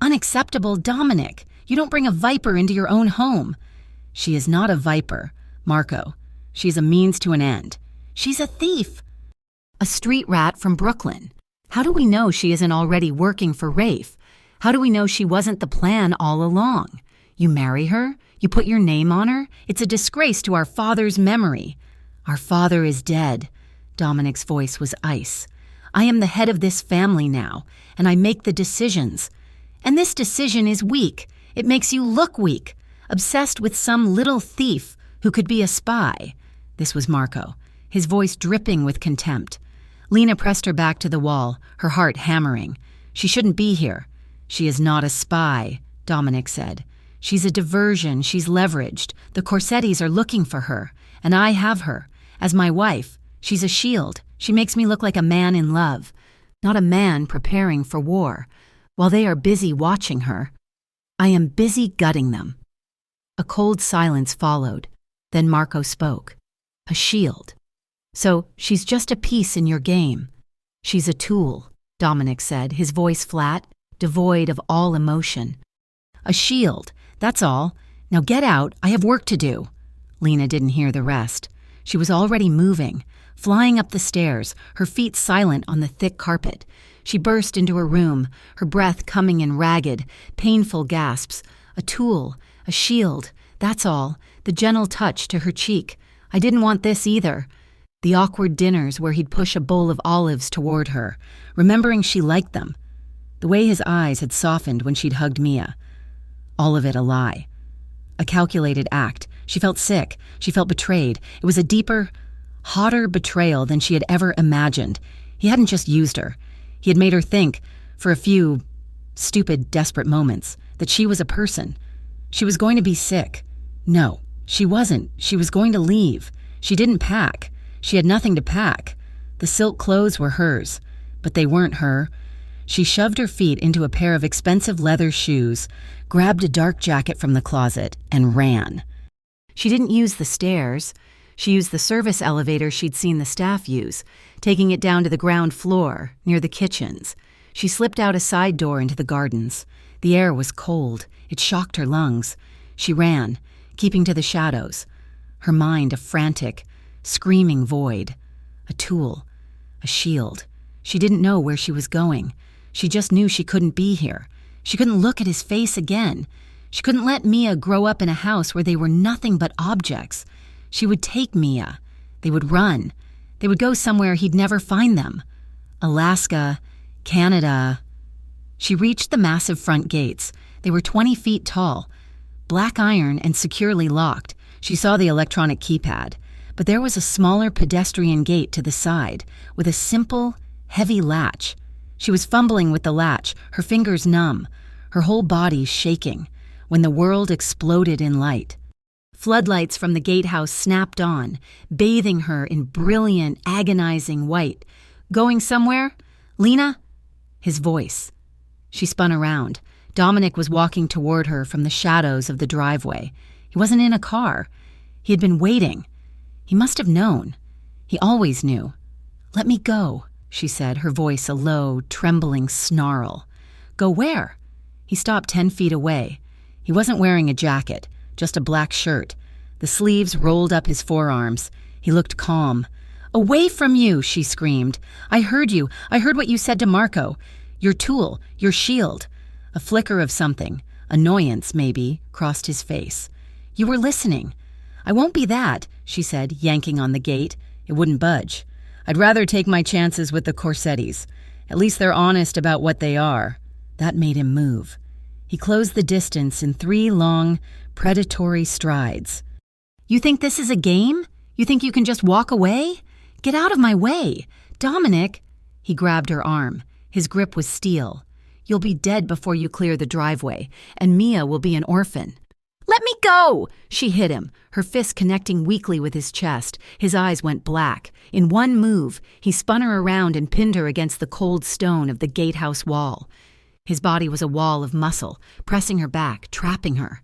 "Unacceptable, Dominic! You don't bring a viper into your own home." "She is not a viper, Marco. She's a means to an end. She's a thief. A street rat from Brooklyn. How do we know she isn't already working for Rafe? How do we know she wasn't the plan all along? You marry her? You put your name on her? It's a disgrace to our father's memory." "Our father is dead." Dominic's voice was ice. "I am the head of this family now, and I make the decisions. And this decision is weak. It makes you look weak, obsessed with some little thief who could be a spy." This was Marco, his voice dripping with contempt. Lena pressed her back to the wall, her heart hammering. "She shouldn't be here." "She is not a spy," Dominic said. "She's a diversion. She's leveraged. The Corsettis are looking for her, and I have her. As my wife, she's a shield. She makes me look like a man in love, not a man preparing for war. While they are busy watching her, I am busy gutting them." A cold silence followed. Then Marco spoke. "A shield. So she's just a piece in your game." "She's a tool," Dominic said, his voice flat, devoid of all emotion. "A shield, that's all. Now get out, I have work to do." Lena didn't hear the rest. She was already moving, flying up the stairs, her feet silent on the thick carpet. She burst into her room, her breath coming in ragged, painful gasps. A tool, a shield, that's all, the gentle touch to her cheek. I didn't want this either. The awkward dinners where he'd push a bowl of olives toward her, remembering she liked them. The way his eyes had softened when she'd hugged Mia. All of it a lie. A calculated act. She felt sick. She felt betrayed. It was a deeper, hotter betrayal than she had ever imagined. He hadn't just used her. He had made her think, for a few stupid, desperate moments, that she was a person. She was going to be sick. No, she wasn't. She was going to leave. She didn't pack. She had nothing to pack. The silk clothes were hers, but they weren't her. She shoved her feet into a pair of expensive leather shoes, grabbed a dark jacket from the closet, and ran. She didn't use the stairs. She used the service elevator she'd seen the staff use, taking it down to the ground floor, near the kitchens. She slipped out a side door into the gardens. The air was cold. It shocked her lungs. She ran, keeping to the shadows, her mind a frantic, screaming void. A tool, a shield. She didn't know where she was going. She just knew she couldn't be here. She couldn't look at his face again. She couldn't let Mia grow up in a house where they were nothing but objects. She would take Mia. They would run. They would go somewhere he'd never find them. Alaska, Canada. She reached the massive front gates. They were 20 feet tall, black iron and securely locked. She saw the electronic keypad, but there was a smaller pedestrian gate to the side with a simple, heavy latch. She was fumbling with the latch, her fingers numb, her whole body shaking, when the world exploded in light. Floodlights from the gatehouse snapped on, bathing her in brilliant, agonizing white. "Going somewhere? Lena?" His voice. She spun around. Dominic was walking toward her from the shadows of the driveway. He wasn't in a car. He had been waiting. He must have known. He always knew. "Let me go," she said, her voice a low, trembling snarl. "Go where?" He stopped 10 feet away. He wasn't wearing a jacket, just a black shirt. The sleeves rolled up his forearms. He looked calm. "Away from you," she screamed. "I heard you. I heard what you said to Marco. Your tool, your shield." A flicker of something, annoyance maybe, crossed his face. "You were listening." "I won't be that," she said, yanking on the gate. It wouldn't budge. "I'd rather take my chances with the Corsettis. At least they're honest about what they are." That made him move. He closed the distance in 3 long, predatory strides. "You think this is a game? You think you can just walk away? Get out of my way. Dominic." He grabbed her arm. His grip was steel. "You'll be dead before you clear the driveway, and Mia will be an orphan." "Let me go!" She hit him, her fist connecting weakly with his chest. His eyes went black. In one move, he spun her around and pinned her against the cold stone of the gatehouse wall. His body was a wall of muscle, pressing her back, trapping her.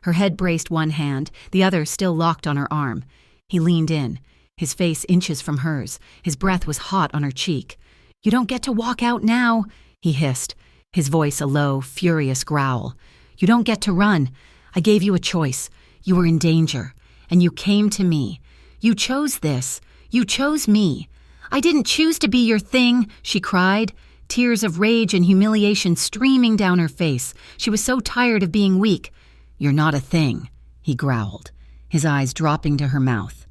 Her head braced one hand, the other still locked on her arm. He leaned in. his face inches from hers. His breath was hot on her cheek. "You don't get to walk out now," he hissed, his voice a low, furious growl. "You don't get to run. I gave you a choice. You were in danger, and you came to me. You chose this. You chose me. I didn't choose to be your thing," she cried, tears of rage and humiliation streaming down her face. She was so tired of being weak. "You're not a thing," he growled, his eyes dropping to her mouth.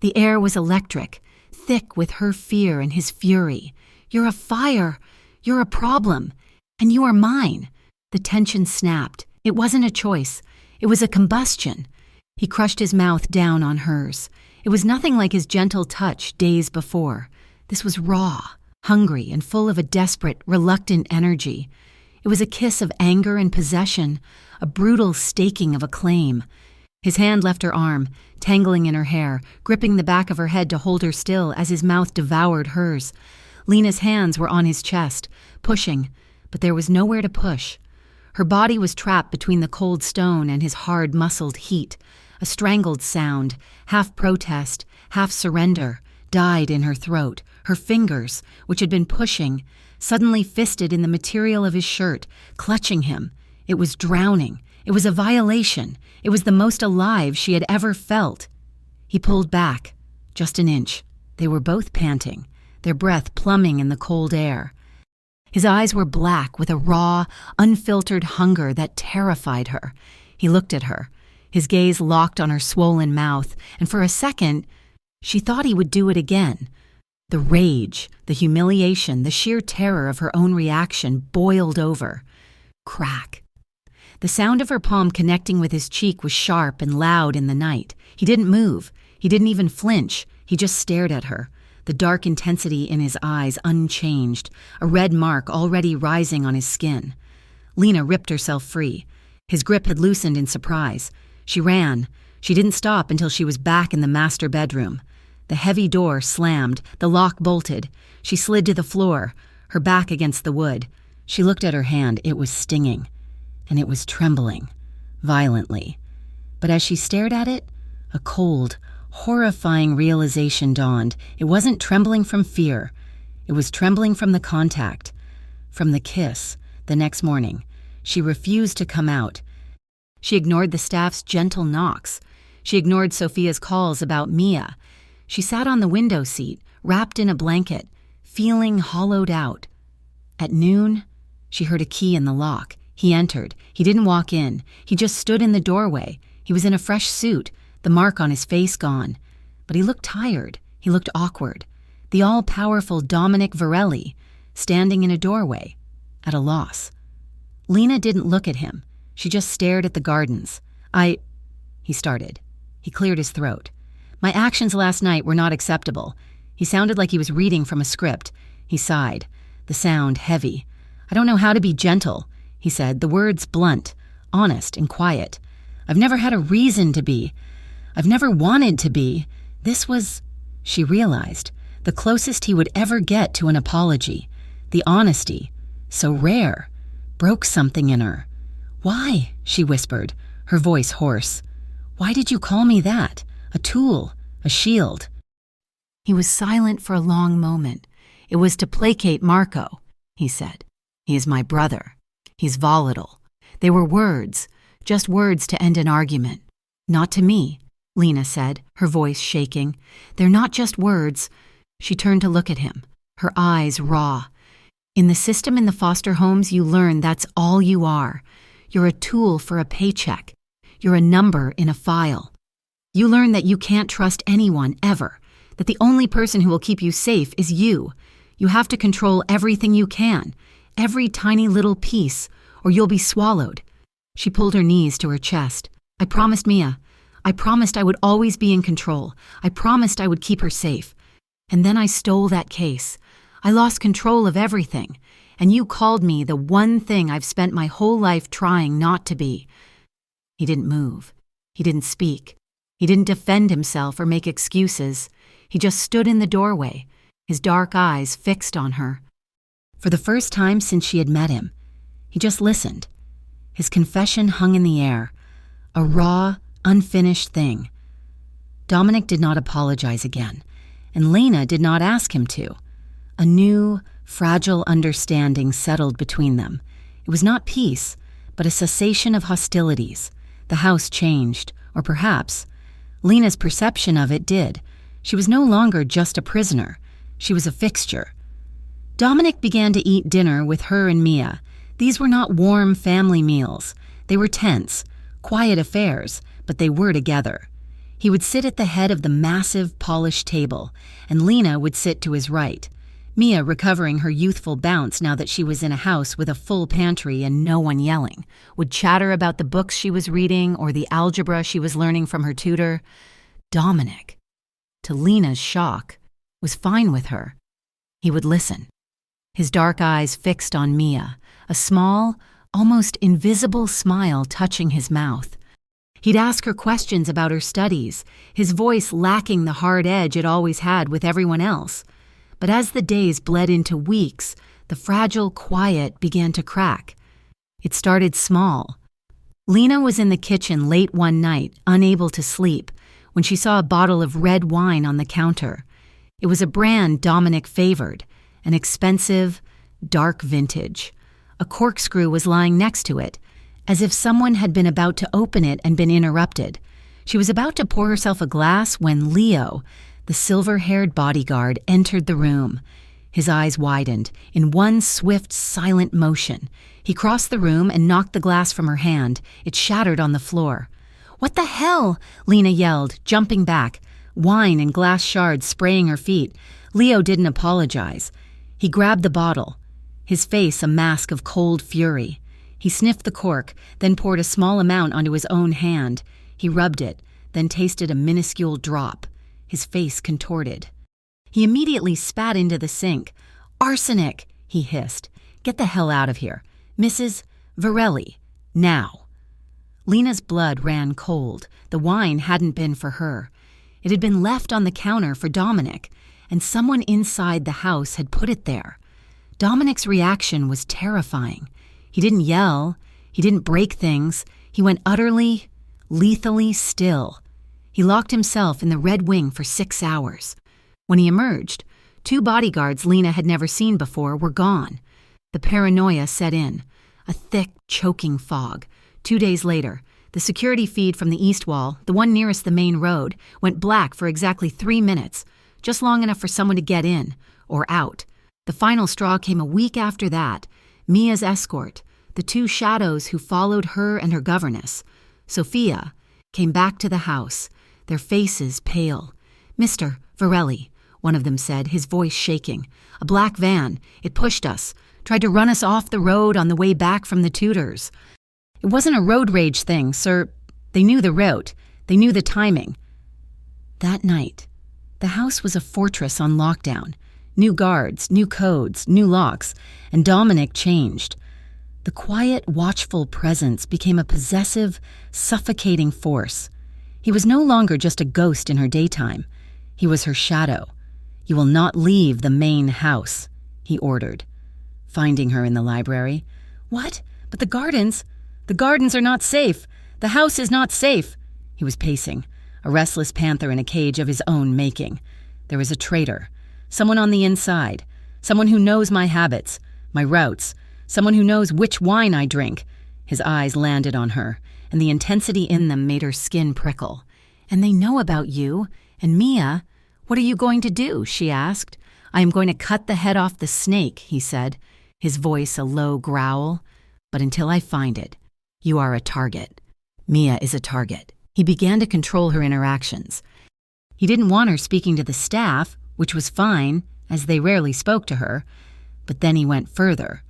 The air was electric, thick with her fear and his fury. "You're a fire. You're a problem. And you are mine." The tension snapped. It wasn't a choice. It was a combustion. He crushed his mouth down on hers. It was nothing like his gentle touch days before. This was raw, hungry, and full of a desperate, reluctant energy. It was a kiss of anger and possession, a brutal staking of a claim. His hand left her arm, tangling in her hair, gripping the back of her head to hold her still as his mouth devoured hers. Lena's hands were on his chest, pushing, but there was nowhere to push. Her body was trapped between the cold stone and his hard, muscled heat. A strangled sound, half protest, half surrender, died in her throat. Her fingers, which had been pushing, suddenly fisted in the material of his shirt, clutching him. It was drowning. It was a violation. It was the most alive she had ever felt. He pulled back, just an inch. They were both panting, their breath plumbing in the cold air. His eyes were black with a raw, unfiltered hunger that terrified her. He looked at her, his gaze locked on her swollen mouth, and for a second, she thought he would do it again. The rage, the humiliation, the sheer terror of her own reaction boiled over. Crack. The sound of her palm connecting with his cheek was sharp and loud in the night. He didn't move. He didn't even flinch. He just stared at her, the dark intensity in his eyes unchanged, a red mark already rising on his skin. Lena ripped herself free. His grip had loosened in surprise. She ran. She didn't stop until she was back in the master bedroom. The heavy door slammed, the lock bolted. She slid to the floor, her back against the wood. She looked at her hand. It was stinging, and it was trembling, violently. But as she stared at it, a cold, horrifying realization dawned. It wasn't trembling from fear. It was trembling from the contact, from the kiss. The next morning, she refused to come out. She ignored the staff's gentle knocks. She ignored Sophia's calls about Mia. She sat on the window seat, wrapped in a blanket, feeling hollowed out. At noon, she heard a key in the lock. He entered. He didn't walk in. He just stood in the doorway. He was in a fresh suit, the mark on his face gone. But he looked tired. He looked awkward. The all-powerful Dominic Varelli, standing in a doorway, at a loss. Lena didn't look at him. She just stared at the gardens. He started. He cleared his throat. "My actions last night were not acceptable." He sounded like he was reading from a script. He sighed, the sound heavy. "I don't know how to be gentle," he said, the words blunt, honest, and quiet. "I've never had a reason to be. I've never wanted to be." This was, she realized, the closest he would ever get to an apology. The honesty, so rare, broke something in her. "Why?" she whispered, her voice hoarse. "Why did you call me that? A tool, a shield?" He was silent for a long moment. "It was to placate Marco," he said. "He is my brother. He's volatile." They were words, just words to end an argument. "Not to me," Lena said, her voice shaking. "They're not just words." She turned to look at him, her eyes raw. "In the system in the foster homes, you learn that's all you are. You're a tool for a paycheck. You're a number in a file. You learn that you can't trust anyone, ever, that the only person who will keep you safe is you. You have to control everything you can, every tiny little piece, or you'll be swallowed." She pulled her knees to her chest. "I promised Mia. I promised I would always be in control. I promised I would keep her safe. And then I stole that case. I lost control of everything. And you called me the one thing I've spent my whole life trying not to be." He didn't move. He didn't speak. He didn't defend himself or make excuses. He just stood in the doorway, his dark eyes fixed on her. For the first time since she had met him, he just listened. His confession hung in the air, a raw, unfinished thing. Dominic did not apologize again, and Lena did not ask him to. A new, fragile understanding settled between them. It was not peace, but a cessation of hostilities. The house changed, or perhaps Lena's perception of it did. She was no longer just a prisoner. She was a fixture. Dominic began to eat dinner with her and Mia. These were not warm family meals. They were tense, quiet affairs, but they were together. He would sit at the head of the massive, polished table, and Lena would sit to his right. Mia, recovering her youthful bounce now that she was in a house with a full pantry and no one yelling, would chatter about the books she was reading or the algebra she was learning from her tutor. Dominic, to Lena's shock, was fine with her. He would listen, his dark eyes fixed on Mia, a small, almost invisible smile touching his mouth. He'd ask her questions about her studies, his voice lacking the hard edge it always had with everyone else. But as the days bled into weeks, the fragile quiet began to crack. It started small. Lena was in the kitchen late one night, unable to sleep, when she saw a bottle of red wine on the counter. It was a brand Dominic favored, an expensive, dark vintage. A corkscrew was lying next to it, as if someone had been about to open it and been interrupted. She was about to pour herself a glass when Leo, the silver-haired bodyguard, entered the room. His eyes widened in one swift, silent motion. He crossed the room and knocked the glass from her hand. It shattered on the floor. "What the hell?" Lena yelled, jumping back, wine and glass shards spraying her feet. Leo didn't apologize. He grabbed the bottle, his face a mask of cold fury. He sniffed the cork, then poured a small amount onto his own hand. He rubbed it, then tasted a minuscule drop. His face contorted. He immediately spat into the sink. "Arsenic!" he hissed. "Get the hell out of here. Mrs. Varelli, now." Lena's blood ran cold. The wine hadn't been for her. It had been left on the counter for Dominic, and someone inside the house had put it there. Dominic's reaction was terrifying. He didn't yell. He didn't break things. He went utterly, lethally still. He locked himself in the Red Wing for 6 hours. When he emerged, 2 bodyguards Lena had never seen before were gone. The paranoia set in, a thick, choking fog. 2 days later, the security feed from the east wall, the one nearest the main road, went black for exactly 3 minutes, just long enough for someone to get in or out. The final straw came a week after that. Mia's escort, the 2 shadows who followed her and her governess, Sophia, came back to the house, their faces pale. "Mr. Varelli," one of them said, his voice shaking. "A black van. It pushed us, tried to run us off the road on the way back from the tutors. It wasn't a road rage thing, sir. They knew the route. They knew the timing." That night, the house was a fortress on lockdown. New guards, new codes, new locks, and Dominic changed. The quiet, watchful presence became a possessive, suffocating force. He was no longer just a ghost in her daytime. He was her shadow. "You will not leave the main house," he ordered, finding her in the library. "What? But the gardens are not safe. The house is not safe." He was pacing, a restless panther in a cage of his own making. "There is a traitor, someone on the inside, someone who knows my habits, my routes, someone who knows which wine I drink." His eyes landed on her, and the intensity in them made her skin prickle. "And they know about you and Mia. What are you going to do?" she asked. "I am going to cut the head off the snake," he said, his voice a low growl. "But until I find it, you are a target. Mia is a target." He began to control her interactions. He didn't want her speaking to the staff, which was fine, as they rarely spoke to her. But then he went further.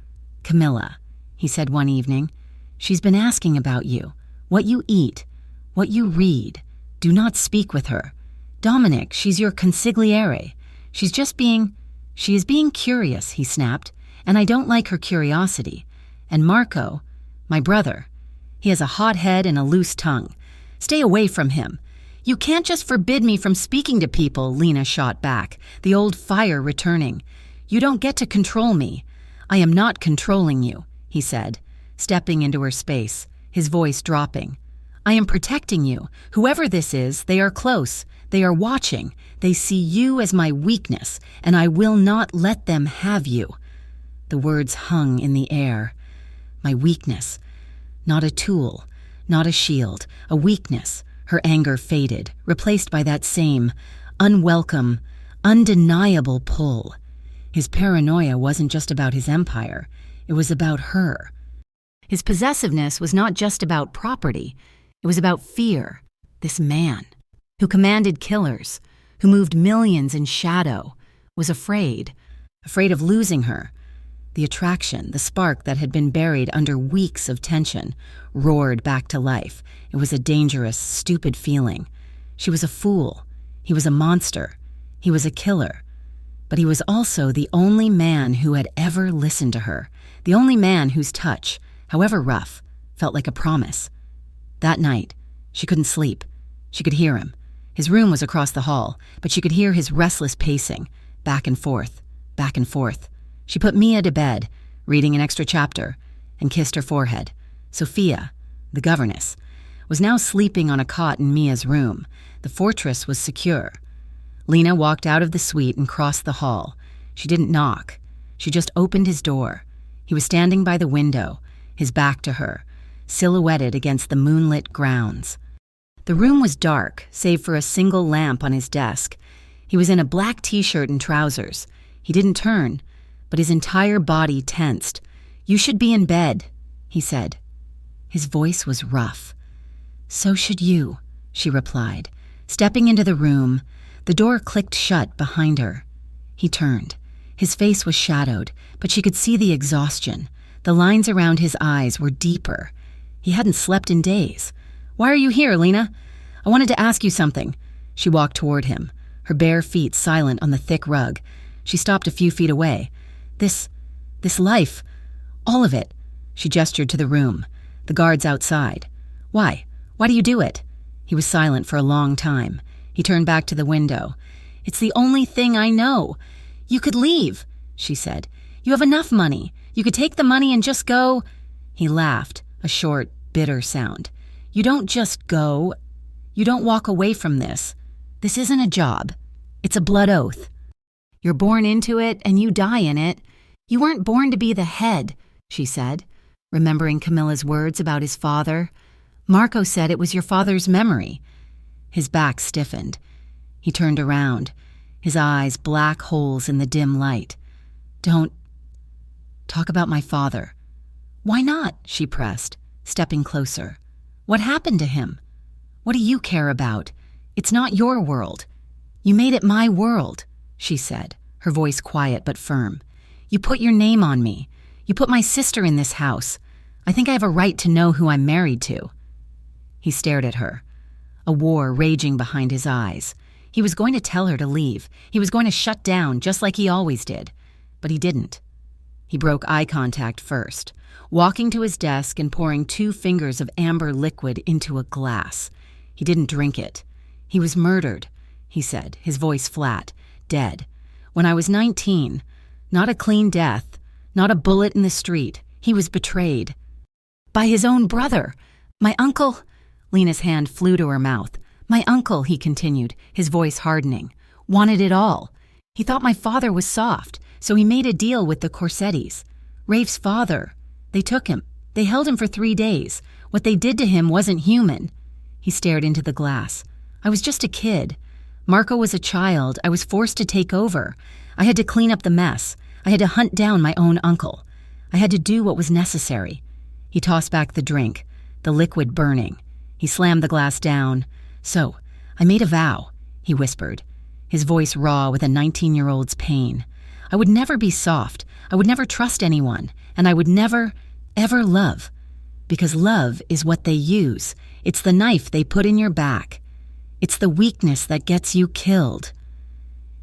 "Camilla," he said one evening, "she's been asking about you, what you eat, what you read. Do not speak with her. Dominic, she's your consigliere. She is being curious," he snapped, "and I don't like her curiosity. And Marco, my brother, he has a hot head and a loose tongue. Stay away from him." "You can't just forbid me from speaking to people," Lena shot back, the old fire returning. "You don't get to control me." "I am not controlling you," he said, stepping into her space, his voice dropping. I am protecting you. Whoever this is, they are close. They are watching. They see you as my weakness, and I will not let them have you." The words hung in the air. My weakness. Not a tool, not a shield, a weakness. Her anger faded, replaced by that same unwelcome, undeniable pull. His paranoia wasn't just about his empire. It was about her. His possessiveness was not just about property. It was about fear. This man, who commanded killers, who moved millions in shadow, was afraid of losing her. The attraction, the spark that had been buried under weeks of tension, roared back to life. It was a dangerous, stupid feeling. She was a fool. He was a monster. He was a killer. But he was also the only man who had ever listened to her, the only man whose touch, however rough, felt like a promise. That night, she couldn't sleep. She could hear him. His room was across the hall, but she could hear his restless pacing, back and forth, back and forth. She put Mia to bed, reading an extra chapter, and kissed her forehead. Sophia, the governess, was now sleeping on a cot in Mia's room. The fortress was secure. Lena walked out of the suite and crossed the hall. She didn't knock. She just opened his door. He was standing by the window, his back to her, silhouetted against the moonlit grounds. The room was dark, save for a single lamp on his desk. He was in a black t-shirt and trousers. He didn't turn, but his entire body tensed. "You should be in bed," he said. His voice was rough. "So should you," she replied. Stepping into the room, the door clicked shut behind her. He turned. His face was shadowed, but she could see the exhaustion. The lines around his eyes were deeper. He hadn't slept in days. "Why are you here, Lena? I wanted to ask you something." She walked toward him, her bare feet silent on the thick rug. She stopped a few feet away. This life, all of it." She gestured to the room, the guards outside. "Why? Why do you do it?" He was silent for a long time. He turned back to the window. "It's the only thing I know. You could leave," she said. "You have enough money. You could take the money and just go." He laughed, a short, bitter sound. "You don't just go. You don't walk away from this. This isn't a job. It's a blood oath. You're born into it and you die in it. You weren't born to be the head," she said, remembering Camilla's words about his father. "Marco said it was your father's memory." His back stiffened. He turned around, his eyes black holes in the dim light. "Don't talk about my father." "Why not?" she pressed, stepping closer. "What happened to him? What do you care about? It's not your world. You made it my world," she said, her voice quiet but firm. "You put your name on me. You put my sister in this house. I think I have a right to know who I'm married to." He stared at her, a war raging behind his eyes. He was going to tell her to leave. He was going to shut down just like he always did. But he didn't. He broke eye contact first, walking to his desk and pouring 2 fingers of amber liquid into a glass. He didn't drink it. "He was murdered," he said, his voice flat, "dead. When I was 19, not a clean death, not a bullet in the street. He was betrayed. By his own brother. My uncle—" Lena's hand flew to her mouth. "My uncle," he continued, his voice hardening, "wanted it all. He thought my father was soft, so he made a deal with the Corsettis. Rafe's father. They took him. They held him for 3 days. What they did to him wasn't human." He stared into the glass. "I was just a kid. Marco was a child. I was forced to take over. I had to clean up the mess. I had to hunt down my own uncle. I had to do what was necessary." He tossed back the drink, the liquid burning. He slammed the glass down. "So, I made a vow," he whispered, his voice raw with a 19-year-old's pain. "I would never be soft. I would never trust anyone. And I would never, ever love. Because love is what they use. It's the knife they put in your back. It's the weakness that gets you killed."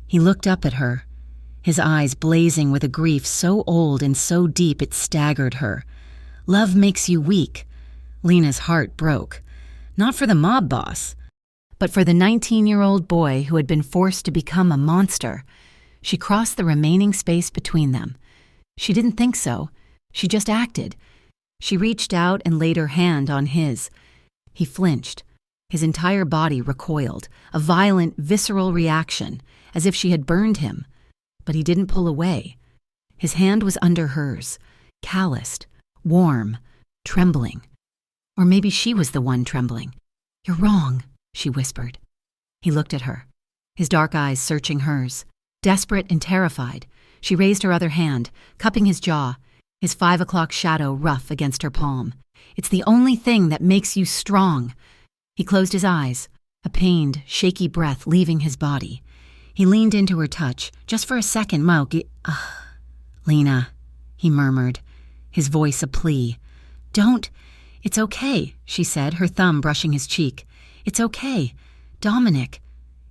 He looked up at her, his eyes blazing with a grief so old and so deep it staggered her. "Love makes you weak." Lena's heart broke. Not for the mob boss, but for the 19-year-old boy who had been forced to become a monster. She crossed the remaining space between them. She didn't think so. She just acted. She reached out and laid her hand on his. He flinched. His entire body recoiled, a violent, visceral reaction, as if she had burned him. But he didn't pull away. His hand was under hers, calloused, warm, trembling. Or maybe she was the one trembling. "You're wrong," she whispered. He looked at her, his dark eyes searching hers. Desperate and terrified, she raised her other hand, cupping his jaw, his 5 o'clock shadow rough against her palm. "It's the only thing that makes you strong." He closed his eyes, a pained, shaky breath leaving his body. He leaned into her touch, just for a second. "Lena," he murmured, his voice a plea. "Don't. It's okay," she said, her thumb brushing his cheek. "It's okay. Dominic."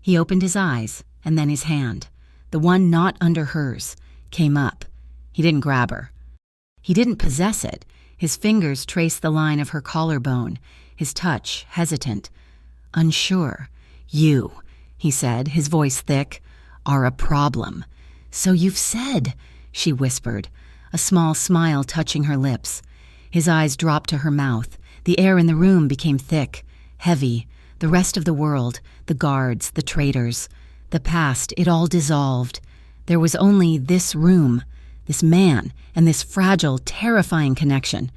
He opened his eyes, and then his hand, the one not under hers, came up. He didn't grab her. He didn't possess it. His fingers traced the line of her collarbone, his touch hesitant, unsure. "You," he said, his voice thick, "are a problem." "So you've said," she whispered, a small smile touching her lips. His eyes dropped to her mouth. The air in the room became thick, heavy. The rest of the world, the guards, the traitors, the past, it all dissolved. There was only this room, this man, and this fragile, terrifying connection.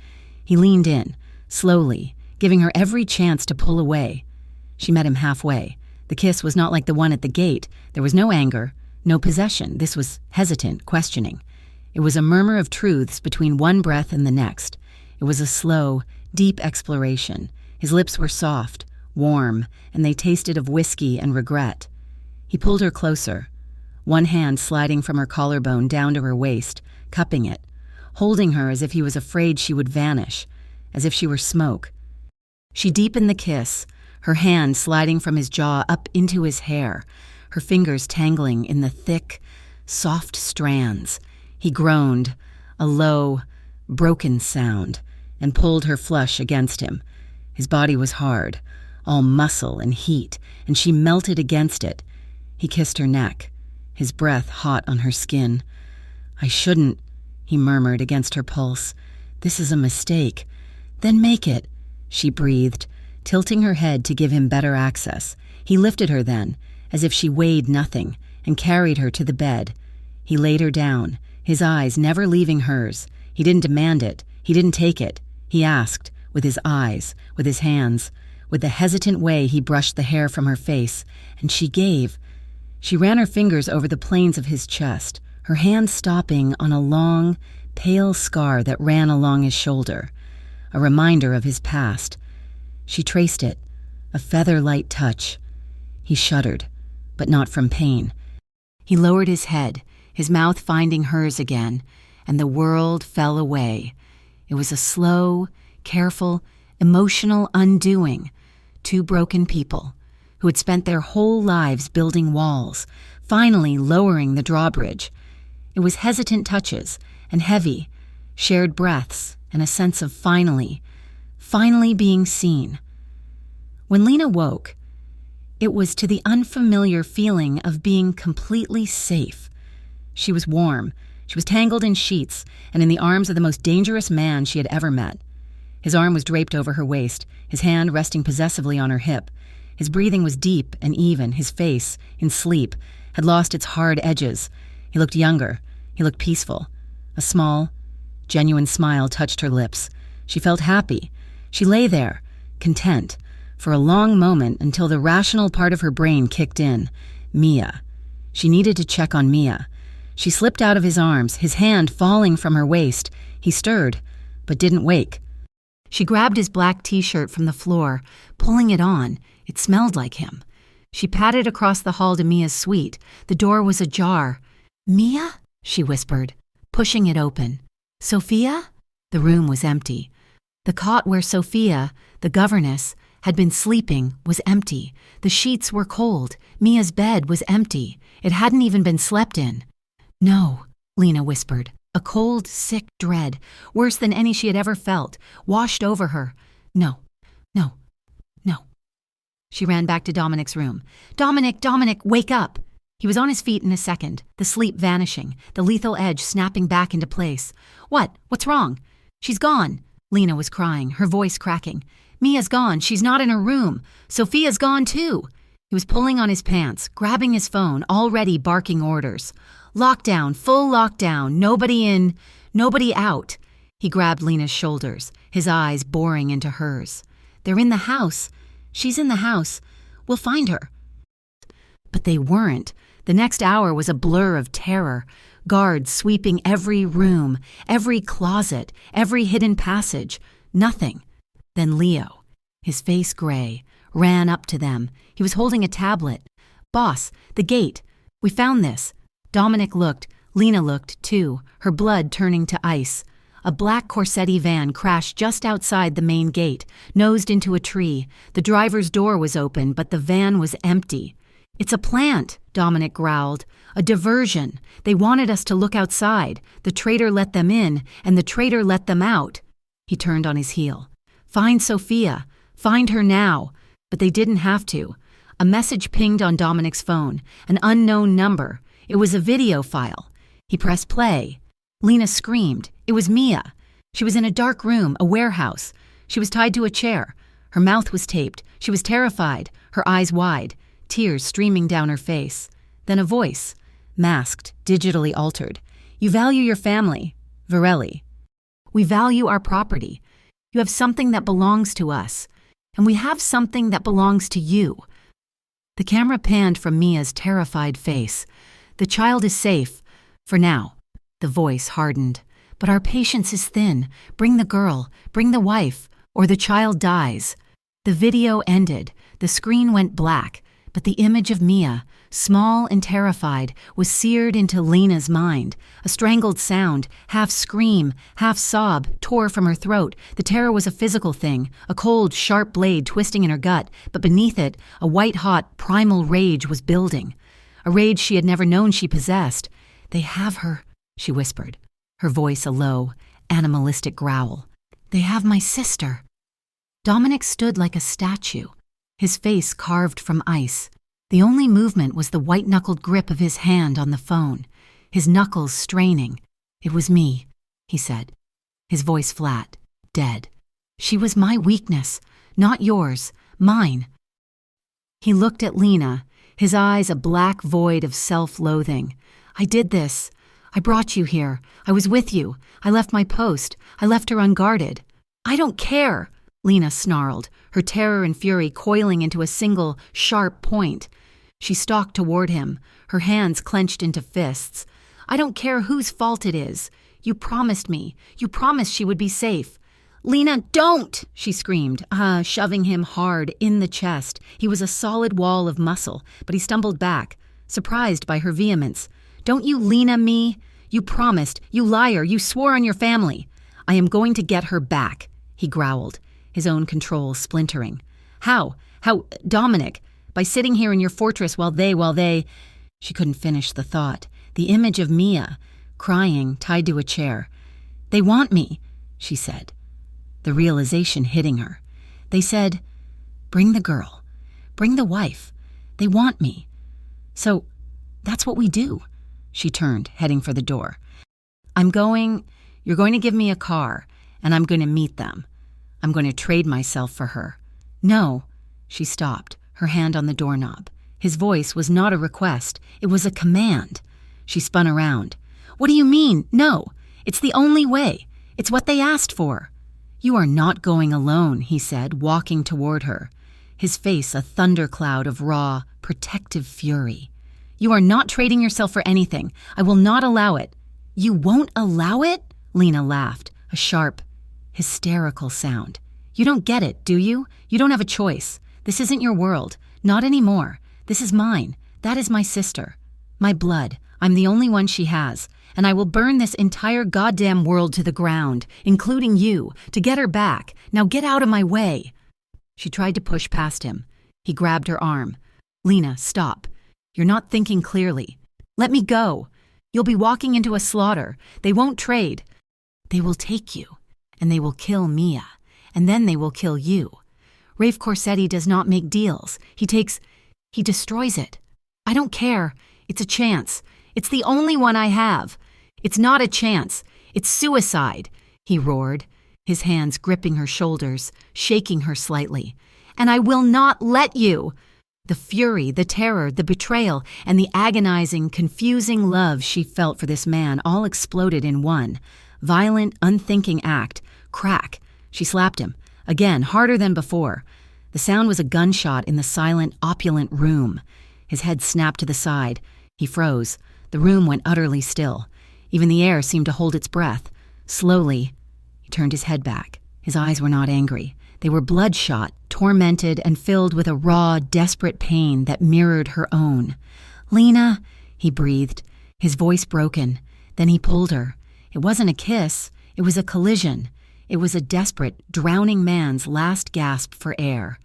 He leaned in, slowly, giving her every chance to pull away. She met him halfway. The kiss was not like the one at the gate. There was no anger, no possession. This was hesitant, questioning. It was a murmur of truths between one breath and the next. It was a slow, deep exploration. His lips were soft, warm, and they tasted of whiskey and regret. He pulled her closer, one hand sliding from her collarbone down to her waist, cupping it, holding her as if he was afraid she would vanish, as if she were smoke. She deepened the kiss, her hand sliding from his jaw up into his hair, her fingers tangling in the thick, soft strands. He groaned, a low, broken sound, and pulled her flush against him. His body was hard, all muscle and heat, and she melted against it. He kissed her neck, his breath hot on her skin. "I shouldn't," he murmured against her pulse. "This is a mistake." "Then make it," she breathed, tilting her head to give him better access. He lifted her then, as if she weighed nothing, and carried her to the bed. He laid her down, his eyes never leaving hers. He didn't demand it. He didn't take it. He asked, with his eyes, with his hands, with the hesitant way he brushed the hair from her face, and she gave. She ran her fingers over the planes of his chest, her hand stopping on a long, pale scar that ran along his shoulder, a reminder of his past. She traced it, a feather-light touch. He shuddered, but not from pain. He lowered his head, his mouth finding hers again, and the world fell away. It was a slow, careful, emotional undoing. Two broken people who had spent their whole lives building walls, finally lowering the drawbridge. It was hesitant touches and heavy, shared breaths and a sense of finally being seen. When Lena woke, it was to the unfamiliar feeling of being completely safe. She was warm. She was tangled in sheets and in the arms of the most dangerous man she had ever met. His arm was draped over her waist, his hand resting possessively on her hip. His breathing was deep and even. His face, in sleep, had lost its hard edges. He looked younger. He looked peaceful. A small, genuine smile touched her lips. She felt happy. She lay there, content, for a long moment until the rational part of her brain kicked in. Mia. She needed to check on Mia. She slipped out of his arms, his hand falling from her waist. He stirred, but didn't wake. She grabbed his black t-shirt from the floor, pulling it on. It smelled like him. She padded across the hall to Mia's suite. The door was ajar. "Mia?" she whispered, pushing it open. "Sophia?" The room was empty. The cot where Sophia, the governess, had been sleeping was empty. The sheets were cold. Mia's bed was empty. It hadn't even been slept in. "No," Lena whispered. A cold, sick dread, worse than any she had ever felt, washed over her. "No, no, no." She ran back to Dominic's room. Dominic, wake up!" He was on his feet in a second, the sleep vanishing, the lethal edge snapping back into place. What's wrong?" "She's gone," Lena was crying, her voice cracking. Mia's gone. She's not in her room. Sophia's gone too. He was pulling on his pants, grabbing his phone, already barking orders. Lockdown, full lockdown, nobody in, nobody out. He grabbed Lena's shoulders, his eyes boring into hers. They're in the house. She's in the house. We'll find her. But they weren't. The next hour was a blur of terror. Guards sweeping every room, every closet, every hidden passage. Nothing. Then Leo, his face gray, ran up to them. He was holding a tablet. Boss, the gate. We found this. Dominic looked. Lena looked, too, her blood turning to ice. A black Corsetti van crashed just outside the main gate, nosed into a tree. The driver's door was open, but the van was empty. It's a plant, Dominic growled. A diversion. They wanted us to look outside. The traitor let them in, and the traitor let them out. He turned on his heel. Find Sophia. Find her now. But they didn't have to. A message pinged on Dominic's phone, an unknown number. It was a video file. He pressed play. Lena screamed. It was Mia. She was in a dark room, a warehouse. She was tied to a chair. Her mouth was taped. She was terrified, her eyes wide, tears streaming down her face. Then a voice, masked, digitally altered. You value your family, Varelli. We value our property. You have something that belongs to us, and we have something that belongs to you. The camera panned from Mia's terrified face. The child is safe, for now. The voice hardened. But our patience is thin. Bring the girl, bring the wife, or the child dies. The video ended. The screen went black, but the image of Mia, small and terrified, was seared into Lena's mind. A strangled sound, half scream, half sob, tore from her throat. The terror was a physical thing, a cold, sharp blade twisting in her gut, but beneath it, a white-hot, primal rage was building. A rage she had never known she possessed. They have her, she whispered, her voice a low, animalistic growl. They have my sister. Dominic stood like a statue, his face carved from ice. The only movement was the white-knuckled grip of his hand on the phone, his knuckles straining. It was me, he said, his voice flat, dead. She was my weakness, not yours, mine. He looked at Lena, his eyes a black void of self-loathing. I did this. I brought you here. I was with you. I left my post. I left her unguarded. I don't care, Lena snarled, her terror and fury coiling into a single, sharp point. She stalked toward him, her hands clenched into fists. I don't care whose fault it is. You promised me. You promised she would be safe. Lena, don't! She screamed, shoving him hard in the chest. He was a solid wall of muscle, but he stumbled back, surprised by her vehemence. Don't you Lena me? You promised. You liar. You swore on your family. I am going to get her back, he growled, his own control splintering. How? How, Dominic? By sitting here in your fortress while they... She couldn't finish the thought. The image of Mia, crying, tied to a chair. They want me, she said, the realization hitting her. They said, bring the girl, bring the wife. They want me. So, that's what we do. She turned, heading for the door. You're going to give me a car, and I'm going to meet them. I'm going to trade myself for her. No, she stopped, her hand on the doorknob. His voice was not a request, it was a command. She spun around. What do you mean? No, it's the only way. It's what they asked for. You are not going alone, he said, walking toward her, his face a thundercloud of raw, protective fury. You are not trading yourself for anything. I will not allow it. You won't allow it? Lena laughed, a sharp, hysterical sound. You don't get it, do you? You don't have a choice. This isn't your world. Not anymore. This is mine. That is my sister. My blood. I'm the only one she has. And I will burn this entire goddamn world to the ground, including you, to get her back. Now get out of my way. She tried to push past him. He grabbed her arm. Lena, stop. You're not thinking clearly. Let me go. You'll be walking into a slaughter. They won't trade. They will take you, and they will kill Mia, and then they will kill you. Rafe Corsetti does not make deals. He destroys it. I don't care. It's a chance. It's the only one I have. It's not a chance. It's suicide, he roared, his hands gripping her shoulders, shaking her slightly. "And I will not let you!" The fury, the terror, the betrayal, and the agonizing, confusing love she felt for this man all exploded in one violent, unthinking act. Crack. She slapped him, again, harder than before. The sound was a gunshot in the silent, opulent room. His head snapped to the side. He froze. The room went utterly still. Even the air seemed to hold its breath. Slowly, he turned his head back. His eyes were not angry. They were bloodshot, tormented, and filled with a raw, desperate pain that mirrored her own. "Lena," he breathed, his voice broken. Then he pulled her. It wasn't a kiss. It was a collision. It was a desperate, drowning man's last gasp for air.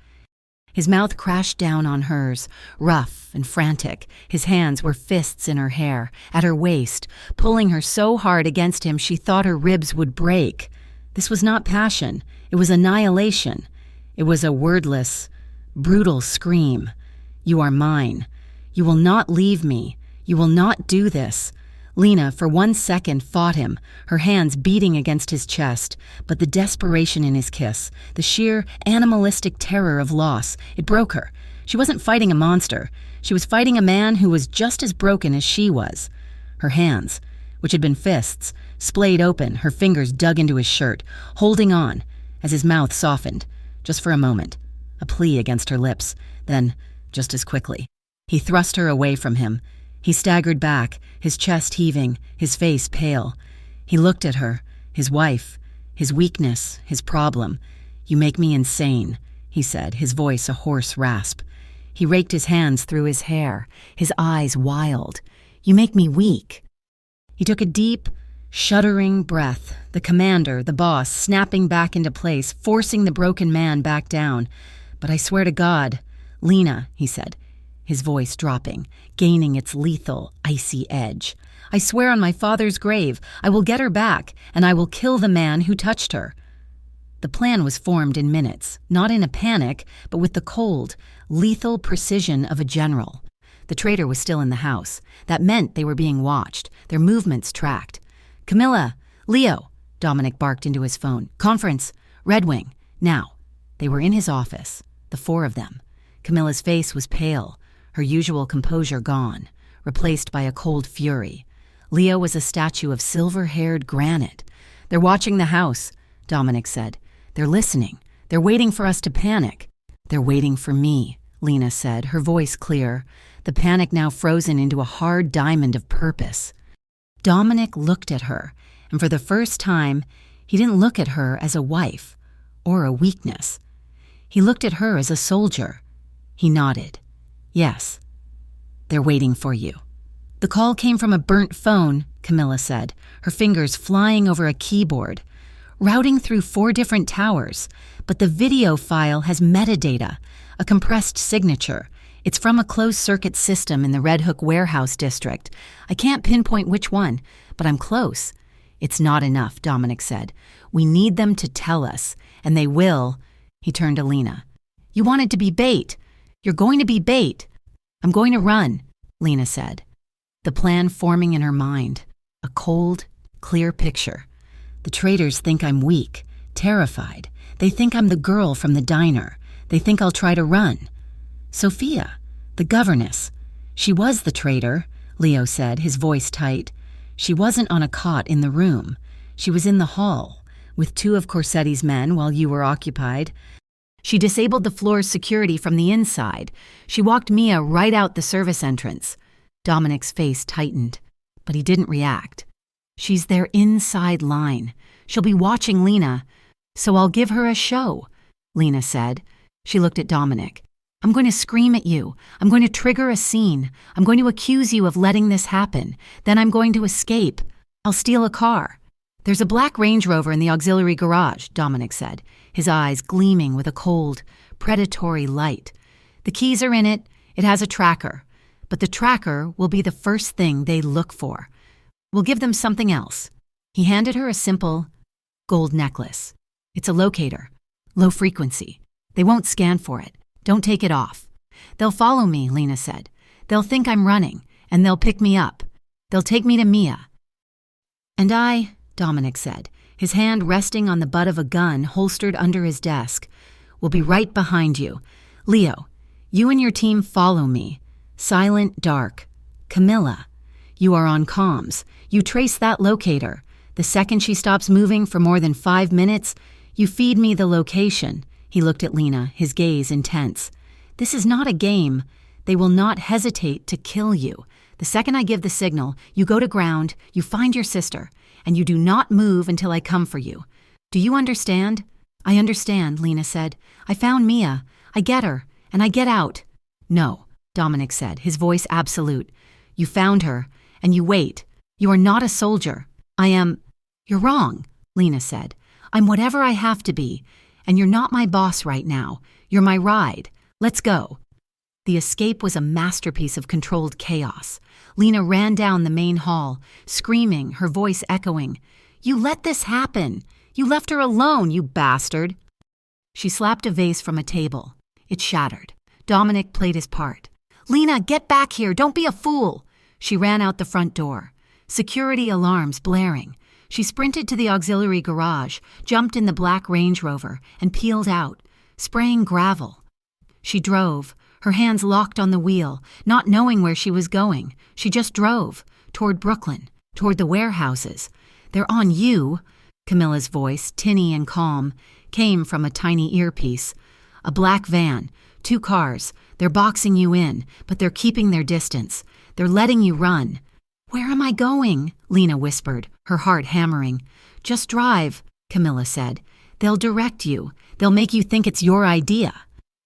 His mouth crashed down on hers, rough and frantic. His hands were fists in her hair, at her waist, pulling her so hard against him she thought her ribs would break. This was not passion. It was annihilation. It was a wordless, brutal scream. "You are mine. You will not leave me. You will not do this." Lena, for 1 second, fought him, her hands beating against his chest, but the desperation in his kiss, the sheer animalistic terror of loss, it broke her. She wasn't fighting a monster. She was fighting a man who was just as broken as she was. Her hands, which had been fists, splayed open, her fingers dug into his shirt, holding on, as his mouth softened, just for a moment, a plea against her lips, then, just as quickly, he thrust her away from him. He staggered back, his chest heaving, his face pale. He looked at her, his wife, his weakness, his problem. "You make me insane," he said, his voice a hoarse rasp. He raked his hands through his hair, his eyes wild. "You make me weak." He took a deep, shuddering breath, the commander, the boss, snapping back into place, forcing the broken man back down. "But I swear to God, Lena," he said, his voice dropping, gaining its lethal, icy edge. "I swear on my father's grave, I will get her back, and I will kill the man who touched her." The plan was formed in minutes, not in a panic, but with the cold, lethal precision of a general. The traitor was still in the house. That meant they were being watched, their movements tracked. "Camilla! Leo!" Dominic barked into his phone. "Conference! Red Wing! Now!" They were in his office, the 4 of them. Camilla's face was pale, her usual composure gone, replaced by a cold fury. Leo was a statue of silver-haired granite. "They're watching the house," Dominic said. "They're listening. They're waiting for us to panic." "They're waiting for me," Lena said, her voice clear, the panic now frozen into a hard diamond of purpose. Dominic looked at her, and for the first time, he didn't look at her as a wife or a weakness. He looked at her as a soldier. He nodded. "Yes, they're waiting for you." The call came from a burnt phone, Camilla said, her fingers flying over a keyboard, routing through 4 different towers. But the video file has metadata, a compressed signature. It's from a closed-circuit system in the Red Hook warehouse district. I can't pinpoint which one, but I'm close. "It's not enough," Dominic said. "We need them to tell us, and they will." He turned to Lena. "You wanted to be bait. You're going to be bait." "I'm going to run," Lena said, the plan forming in her mind, a cold, clear picture. "The traitors think I'm weak, terrified. They think I'm the girl from the diner. They think I'll try to run." "Sophia, the governess. She was the traitor," Leo said, his voice tight. "She wasn't on a cot in the room. She was in the hall, with 2 of Corsetti's men while you were occupied. She disabled the floor's security from the inside. She walked Mia right out the service entrance." Dominic's face tightened, but he didn't react. "She's their inside line. She'll be watching Lena. So I'll give her a show," Lena said. She looked at Dominic. "I'm going to scream at you. I'm going to trigger a scene. I'm going to accuse you of letting this happen. Then I'm going to escape. I'll steal a car." "There's a black Range Rover in the auxiliary garage," Dominic said, his eyes gleaming with a cold, predatory light. "The keys are in it. It has a tracker. But the tracker will be the first thing they look for. We'll give them something else." He handed her a simple gold necklace. "It's a locator. Low frequency. They won't scan for it. Don't take it off." "They'll follow me," Lena said. "They'll think I'm running, and they'll pick me up. They'll take me to Mia." "And I," Dominic said, his hand resting on the butt of a gun holstered under his desk. "We'll be right behind you. Leo, you and your team follow me. Silent Dark. Camilla, you are on comms. You trace that locator. The second she stops moving for more than 5 minutes, you feed me the location." He looked at Lena, his gaze intense. "This is not a game. They will not hesitate to kill you. The second I give the signal, you go to ground, you find your sister, and you do not move until I come for you. Do you understand?" "I understand," Lena said. "I found Mia. I get her, and I get out." "No," Dominic said, his voice absolute. "You found her, and you wait. You are not a soldier. I am—" "You're wrong," Lena said. "I'm whatever I have to be, and you're not my boss right now. You're my ride. Let's go." The escape was a masterpiece of controlled chaos. Lena ran down the main hall, screaming, her voice echoing. "You let this happen! You left her alone, you bastard!" She slapped a vase from a table. It shattered. Dominic played his part. "Lena, get back here! Don't be a fool!" She ran out the front door. Security alarms blaring. She sprinted to the auxiliary garage, jumped in the black Range Rover, and peeled out, spraying gravel. She drove, her hands locked on the wheel, not knowing where she was going. She just drove, toward Brooklyn, toward the warehouses. "They're on you," Camilla's voice, tinny and calm, came from a tiny earpiece. "A black van, 2 cars. They're boxing you in, but they're keeping their distance. They're letting you run." "Where am I going?" Lena whispered, her heart hammering. "Just drive," Camilla said. "They'll direct you. They'll make you think it's your idea."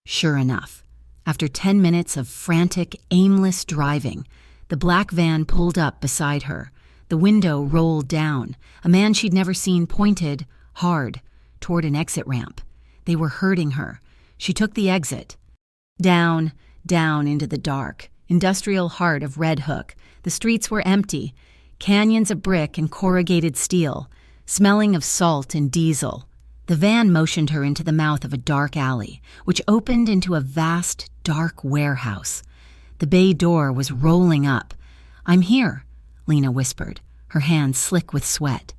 Sure enough, after 10 minutes of frantic, aimless driving, the black van pulled up beside her. The window rolled down. A man she'd never seen pointed, hard, toward an exit ramp. They were hurting her. She took the exit. Down, down into the dark, industrial heart of Red Hook. The streets were empty, canyons of brick and corrugated steel, smelling of salt and diesel. The van motioned her into the mouth of a dark alley, which opened into a vast, dark warehouse. The bay door was rolling up. "I'm here," Lena whispered, her hands slick with sweat.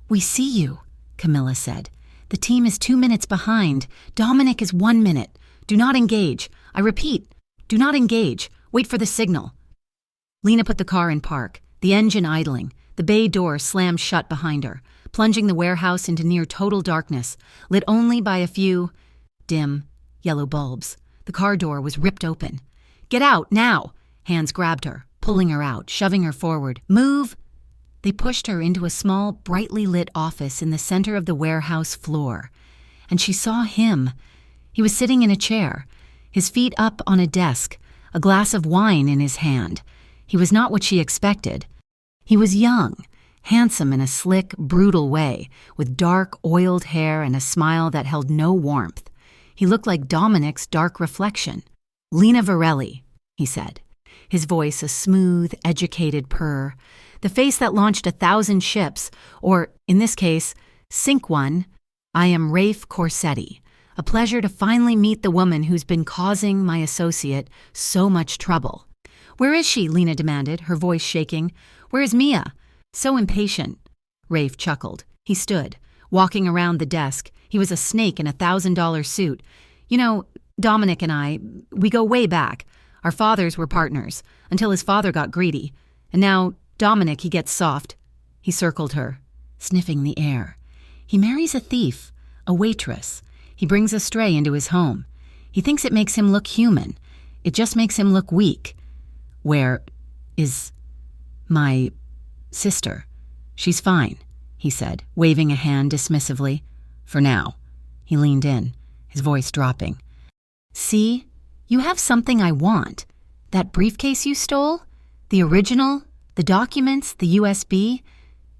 "We see you," Camilla said. "The team is 2 minutes behind. Dominic is 1 minute. Do not engage. I repeat, do not engage. Wait for the signal." Lena put the car in park, the engine idling. The bay door slammed shut behind her, plunging the warehouse into near total darkness, lit only by a few dim, yellow bulbs. The car door was ripped open. "Get out, now!" Hands grabbed her, pulling her out, shoving her forward. "Move!" They pushed her into a small, brightly lit office in the center of the warehouse floor. And she saw him. He was sitting in a chair, his feet up on a desk, a glass of wine in his hand. He was not what she expected. He was young, handsome in a slick, brutal way, with dark, oiled hair and a smile that held no warmth. He looked like Dominic's dark reflection. "Lena Varelli," he said, his voice a smooth, educated purr. The face that launched 1,000 ships, or, in this case, sink one. "I am Rafe Corsetti. A pleasure to finally meet the woman who's been causing my associate so much trouble." "Where is she?" Lena demanded, her voice shaking. "Where is Mia?" "So impatient." Rafe chuckled. He stood, walking around the desk. He was a snake in a $1,000 suit. "You know, Dominic and I, we go way back. Our fathers were partners, until his father got greedy. And now, Dominic, he gets soft." He circled her, sniffing the air. "He marries a thief, a waitress. He brings a stray into his home. He thinks it makes him look human. It just makes him look weak. Where is my sister?" "She's fine," he said, waving a hand dismissively. "For now." He leaned in, his voice dropping. "See, you have something I want. That briefcase you stole? The original? The documents? The USB?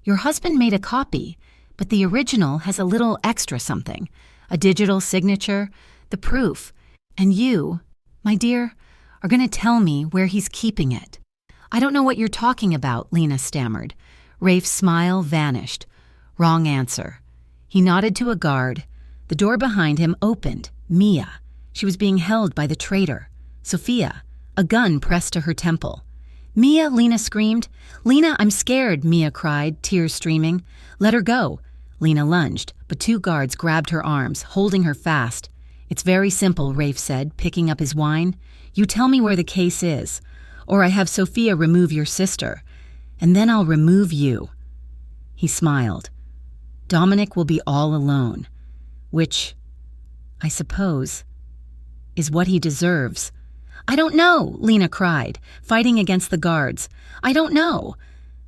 Your husband made a copy, but the original has a little extra something. A digital signature, the proof. And you, my dear, are going to tell me where he's keeping it." "I don't know what you're talking about," Lena stammered. Rafe's smile vanished. Wrong answer. He nodded to a guard. The door behind him opened. Mia. She was being held by the traitor. Sophia. A gun pressed to her temple. "Mia," Lena screamed. "Lena, I'm scared," Mia cried, tears streaming. "Let her go." Lena lunged, but 2 guards grabbed her arms, holding her fast. "It's very simple," Rafe said, picking up his wine. "You tell me where the case is, or I have Sophia remove your sister, and then I'll remove you." He smiled. "Dominic will be all alone, which, I suppose, is what he deserves." "I don't know," Lena cried, fighting against the guards. "I don't know."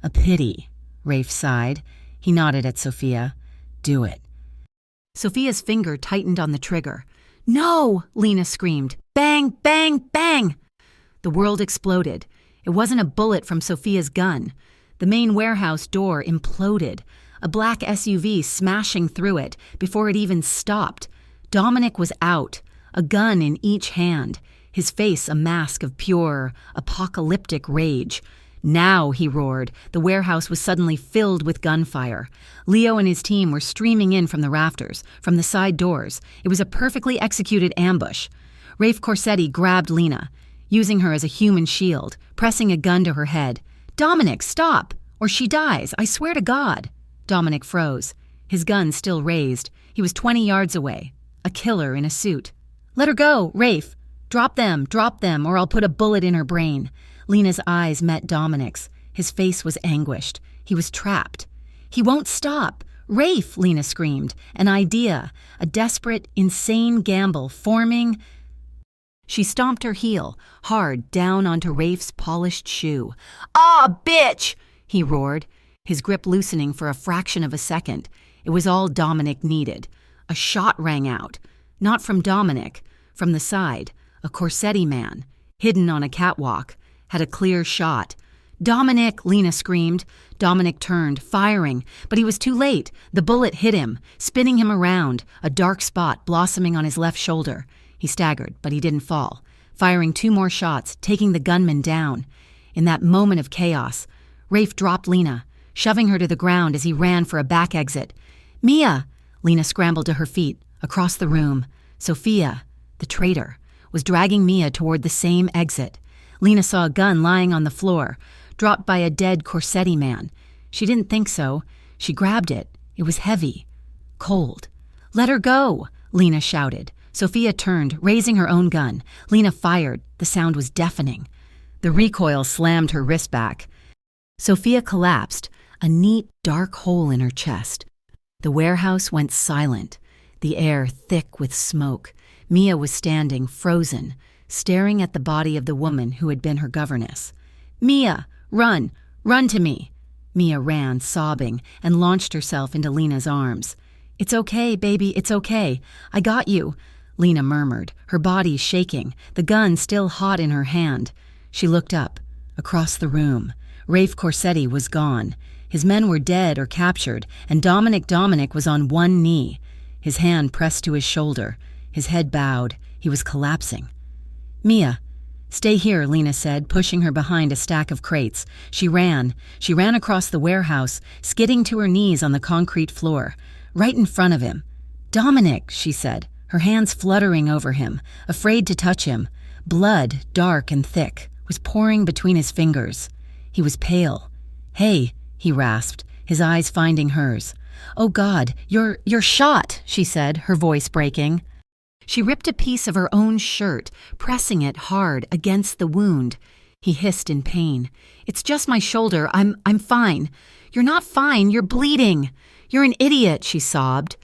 "A pity," Rafe sighed. He nodded at Sophia. "Do it." Sophia's finger tightened on the trigger. "No!" Lena screamed. Bang, bang, bang! The world exploded. It wasn't a bullet from Sophia's gun. The main warehouse door imploded, a black SUV smashing through it before it even stopped. Dominic was out, a gun in each hand, his face a mask of pure, apocalyptic rage. "Now," he roared. The warehouse was suddenly filled with gunfire. Leo and his team were streaming in from the rafters, from the side doors. It was a perfectly executed ambush. Rafe Corsetti grabbed Lena, using her as a human shield, pressing a gun to her head. "Dominic, stop, or she dies, I swear to God." Dominic froze, his gun still raised. He was 20 yards away, a killer in a suit. "Let her go, Rafe. Drop them, or I'll put a bullet in her brain." Lena's eyes met Dominic's. His face was anguished. He was trapped. "He won't stop. Rafe," Lena screamed. An idea, a desperate, insane gamble forming. She stomped her heel, hard, down onto Rafe's polished shoe. "Ah, bitch!" he roared, his grip loosening for a fraction of a second. It was all Dominic needed. A shot rang out. Not from Dominic, from the side. A Corsetti man, hidden on a catwalk, had a clear shot. "Dominic!" Lena screamed. Dominic turned, firing, but he was too late. The bullet hit him, spinning him around, a dark spot blossoming on his left shoulder. He staggered, but he didn't fall, firing 2 more shots, taking the gunman down. In that moment of chaos, Rafe dropped Lena, shoving her to the ground as he ran for a back exit. "Mia!" Lena scrambled to her feet, across the room. Sophia, the traitor, was dragging Mia toward the same exit. Lena saw a gun lying on the floor, dropped by a dead Corsetti man. She didn't think so. She grabbed it. It was heavy, cold. "Let her go!" Lena shouted. Sophia turned, raising her own gun. Lena fired. The sound was deafening. The recoil slammed her wrist back. Sophia collapsed, a neat, dark hole in her chest. The warehouse went silent, the air thick with smoke. Mia was standing, frozen, staring at the body of the woman who had been her governess. "Mia, run! Run to me!" Mia ran, sobbing, and launched herself into Lena's arms. "It's okay, baby, it's okay. I got you," Lena murmured, her body shaking, the gun still hot in her hand. She looked up, across the room. Rafe Corsetti was gone. His men were dead or captured, and Dominic was on one knee, his hand pressed to his shoulder, his head bowed. He was collapsing. "Mia, stay here," Lena said, pushing her behind a stack of crates. She ran across the warehouse, skidding to her knees on the concrete floor, right in front of him. "Dominic," she said, her hands fluttering over him, afraid to touch him. Blood, dark and thick, was pouring between his fingers. He was pale. "Hey," he rasped, his eyes finding hers. "Oh God, you're shot," she said, her voice breaking. She ripped a piece of her own shirt, pressing it hard against the wound. He hissed in pain. "It's just my shoulder. I'm fine." "You're not fine. You're bleeding." "You're an idiot," she sobbed.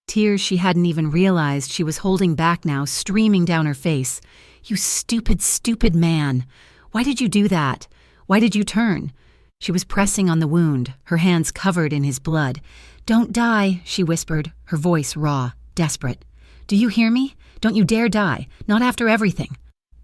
Tears she hadn't even realized she was holding back now, streaming down her face. "You stupid, stupid man. Why did you do that? Why did you turn?" She was pressing on the wound, her hands covered in his blood. "Don't die," she whispered, her voice raw, desperate. "Do you hear me? Don't you dare die, not after everything."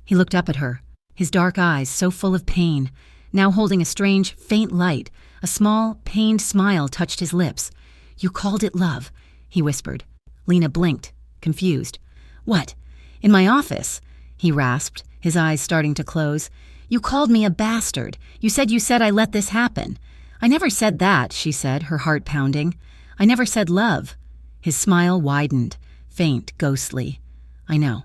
He looked up at her, his dark eyes so full of pain, now holding a strange, faint light. A small, pained smile touched his lips. "You called it love," he whispered. Lena blinked, confused. "What? In my office?" he rasped, his eyes starting to close. "You called me a bastard. You said I let this happen." "I never said that," she said, her heart pounding. "I never said love." His smile widened, faint, ghostly. "I know."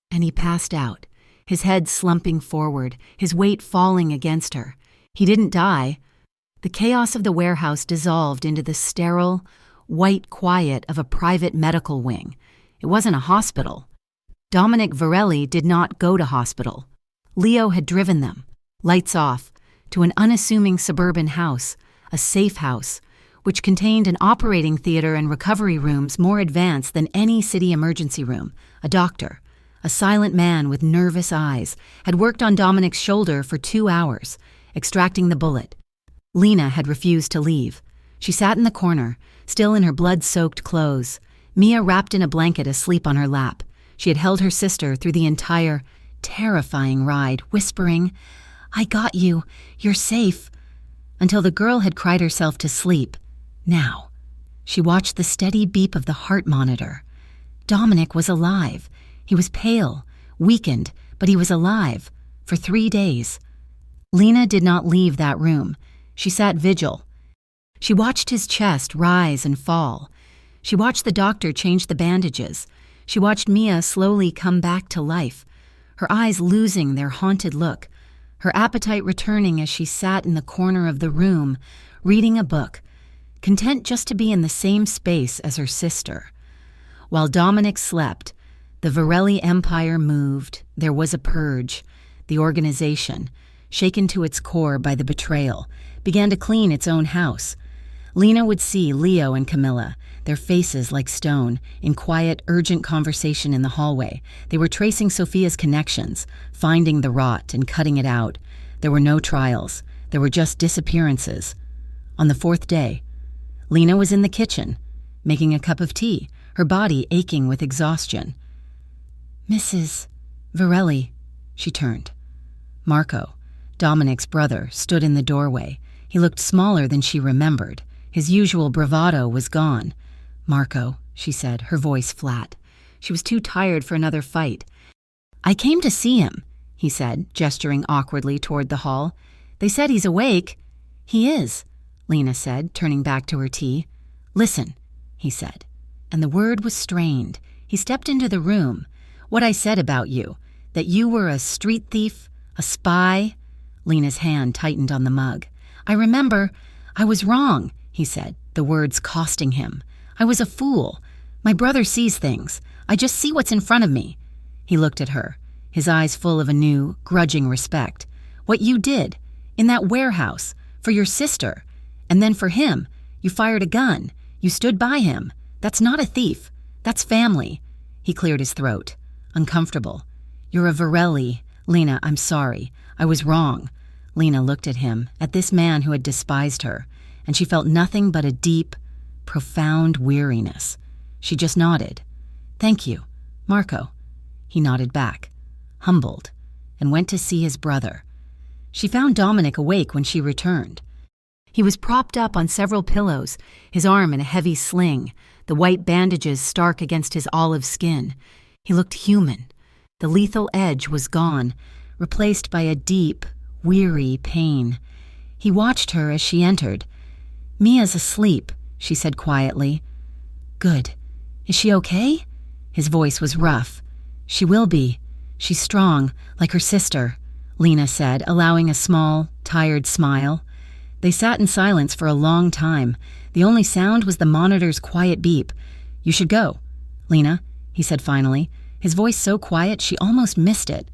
And he passed out, his head slumping forward, his weight falling against her. He didn't die, The chaos of the warehouse dissolved into the sterile, white quiet of a private medical wing. It wasn't a hospital. Dominic Varelli did not go to hospital. Leo had driven them, lights off, to an unassuming suburban house, a safe house, which contained an operating theater and recovery rooms more advanced than any city emergency room. A doctor, a silent man with nervous eyes, had worked on Dominic's shoulder for 2 hours, extracting the bullet. Lena had refused to leave. She sat in the corner, still in her blood-soaked clothes, Mia wrapped in a blanket asleep on her lap. She had held her sister through the entire, terrifying ride, whispering, "I got you. You're safe," until the girl had cried herself to sleep. Now, she watched the steady beep of the heart monitor. Dominic was alive. He was pale, weakened, but he was alive. For 3 days. Lena did not leave that room. She sat vigil. She watched his chest rise and fall. She watched the doctor change the bandages. She watched Mia slowly come back to life, her eyes losing their haunted look, her appetite returning as she sat in the corner of the room, reading a book, content just to be in the same space as her sister. While Dominic slept, the Varelli empire moved. There was a purge. The organization, shaken to its core by the betrayal, began to clean its own house. Lena would see Leo and Camilla, their faces like stone, in quiet, urgent conversation in the hallway. They were tracing Sophia's connections, finding the rot and cutting it out. There were no trials. There were just disappearances. On the 4th day, Lena was in the kitchen, making a cup of tea, her body aching with exhaustion. "Mrs. Varelli," she turned. Marco, Dominic's brother, stood in the doorway. He looked smaller than she remembered. His usual bravado was gone. "Marco," she said, her voice flat. She was too tired for another fight. "I came to see him," he said, gesturing awkwardly toward the hall. "They said he's awake." "He is," Lena said, turning back to her tea. "Listen," he said, and the word was strained. He stepped into the room. "What I said about you, that you were a street thief, a spy." Lena's hand tightened on the mug. "I remember. I was wrong," he said, the words costing him. "I was a fool. My brother sees things. I just see what's in front of me." He looked at her, his eyes full of a new, grudging respect. "What you did, in that warehouse, for your sister, and then for him, you fired a gun. You stood by him. That's not a thief. That's family." He cleared his throat, uncomfortable. "You're a Varelli. Lena, I'm sorry. I was wrong." Lena looked at him, at this man who had despised her, and she felt nothing but a deep, profound weariness. She just nodded. "Thank you, Marco." He nodded back, humbled, and went to see his brother. She found Dominic awake when she returned. He was propped up on several pillows, his arm in a heavy sling, the white bandages stark against his olive skin. He looked human. The lethal edge was gone, replaced by a deep, weary pain. He watched her as she entered. "Mia's asleep," she said quietly. "Good. Is she okay?" His voice was rough. "She will be. She's strong, like her sister," Lena said, allowing a small, tired smile. They sat in silence for a long time. The only sound was the monitor's quiet beep. "You should go, Lena," he said finally, his voice so quiet she almost missed it.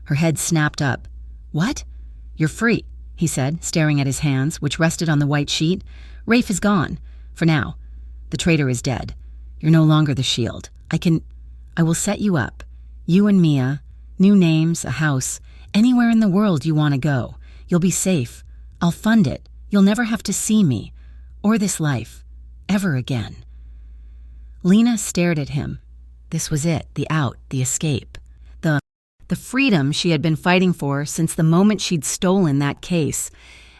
Her head snapped up. "What?" "You're free," he said, staring at his hands, which rested on the white sheet. "Rafe is gone. For now. The traitor is dead. You're no longer the shield. I will set you up. You and Mia, new names, a house, anywhere in the world you want to go. You'll be safe. I'll fund it. You'll never have to see me, or this life, ever again." Lena stared at him. This was it, the out, the escape. The freedom she had been fighting for since the moment she'd stolen that case.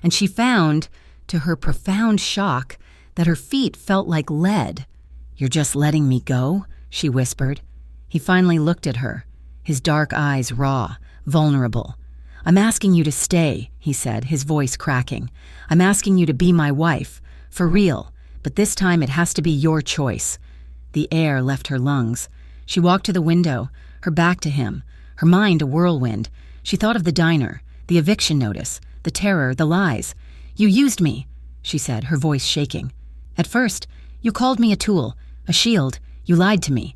And she found, to her profound shock, that her feet felt like lead. "You're just letting me go?" she whispered. He finally looked at her, his dark eyes raw, vulnerable. "I'm asking you to stay," he said, his voice cracking. "I'm asking you to be my wife, for real, but this time it has to be your choice." The air left her lungs. She walked to the window, her back to him, her mind a whirlwind. She thought of the diner, the eviction notice, the terror, the lies. You used me, she said, her voice shaking. At first, you called me a tool, a shield. You lied to me.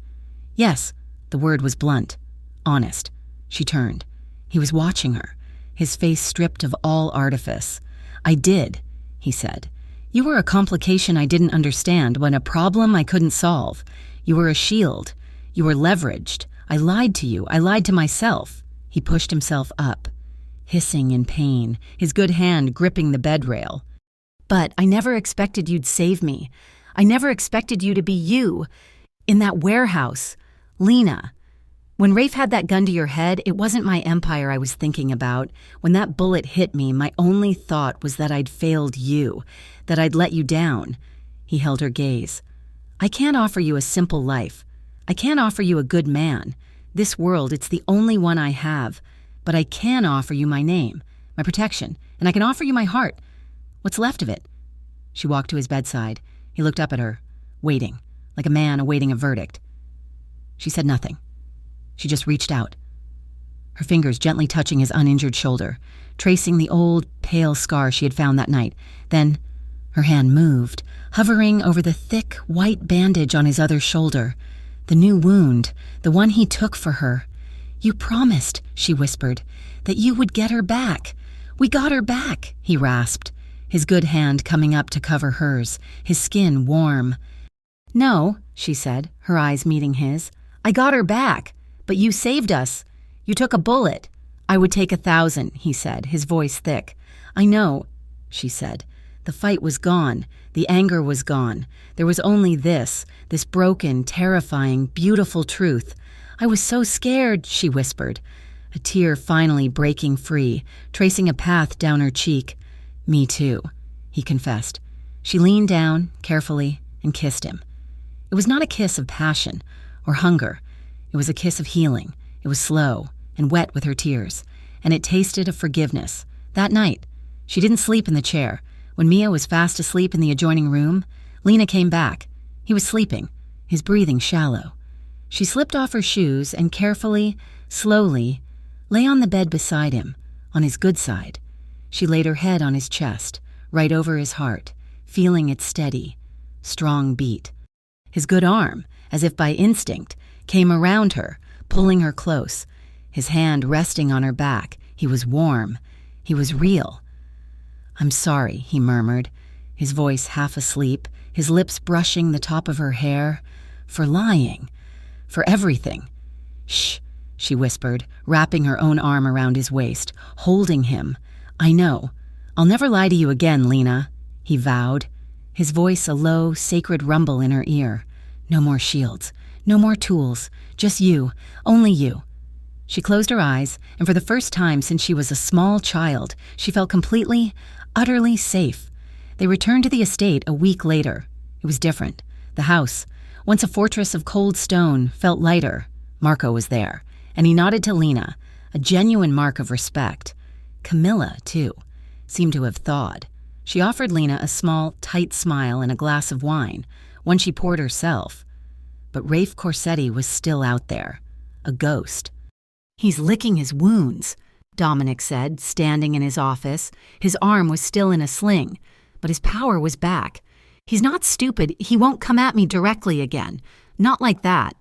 Yes, the word was blunt, honest. She turned. He was watching her, his face stripped of all artifice. I did, he said. You were a complication I didn't understand, when a problem I couldn't solve. You were a shield. You were leveraged. I lied to you. I lied to myself. He pushed himself up, hissing in pain, his good hand gripping the bed rail. But I never expected you'd save me. I never expected you to be you. In that warehouse. Lena. When Rafe had that gun to your head, it wasn't my empire I was thinking about. When that bullet hit me, my only thought was that I'd failed you, that I'd let you down. He held her gaze. I can't offer you a simple life. I can't offer you a good man. This world, it's the only one I have. But I can offer you my name, my protection, and I can offer you my heart. What's left of it? She walked to his bedside. He looked up at her, waiting, like a man awaiting a verdict. She said nothing. She just reached out, her fingers gently touching his uninjured shoulder, tracing the old, pale scar she had found that night. Then her hand moved, hovering over the thick, white bandage on his other shoulder. The new wound, the one he took for her. You promised, she whispered, that you would get her back. We got her back, he rasped, his good hand coming up to cover hers, his skin warm. No, she said, her eyes meeting his. I got her back. But you saved us. You took a bullet. I would take 1,000, he said, his voice thick. I know, she said. The fight was gone. The anger was gone. There was only this broken, terrifying, beautiful truth. I was so scared, she whispered, a tear finally breaking free, tracing a path down her cheek. Me too, he confessed. She leaned down, carefully, and kissed him. It was not a kiss of passion or hunger. It was a kiss of healing. It was slow and wet with her tears, and it tasted of forgiveness. That night, she didn't sleep in the chair. When Mia was fast asleep in the adjoining room, Lena came back. He was sleeping, his breathing shallow. She slipped off her shoes and carefully, slowly, lay on the bed beside him, on his good side. She laid her head on his chest, right over his heart, feeling its steady, strong beat. His good arm, as if by instinct, came around her, pulling her close, his hand resting on her back. He was warm. He was real. I'm sorry, he murmured, his voice half asleep, his lips brushing the top of her hair, for lying, for everything. Shh, she whispered, wrapping her own arm around his waist, holding him. I know. I'll never lie to you again, Lena, he vowed, his voice a low, sacred rumble in her ear. No more shields. No more tools, just you, only you. She closed her eyes, and for the first time since she was a small child, she felt completely, utterly safe. They returned to the estate a week later. It was different. The house, once a fortress of cold stone, felt lighter. Marco was there, and he nodded to Lena, a genuine mark of respect. Camilla, too, seemed to have thawed. She offered Lena a small, tight smile and a glass of wine, one she poured herself. But Rafe Corsetti was still out there, a ghost. He's licking his wounds, Dominic said, standing in his office. His arm was still in a sling, but his power was back. He's not stupid. He won't come at me directly again. Not like that.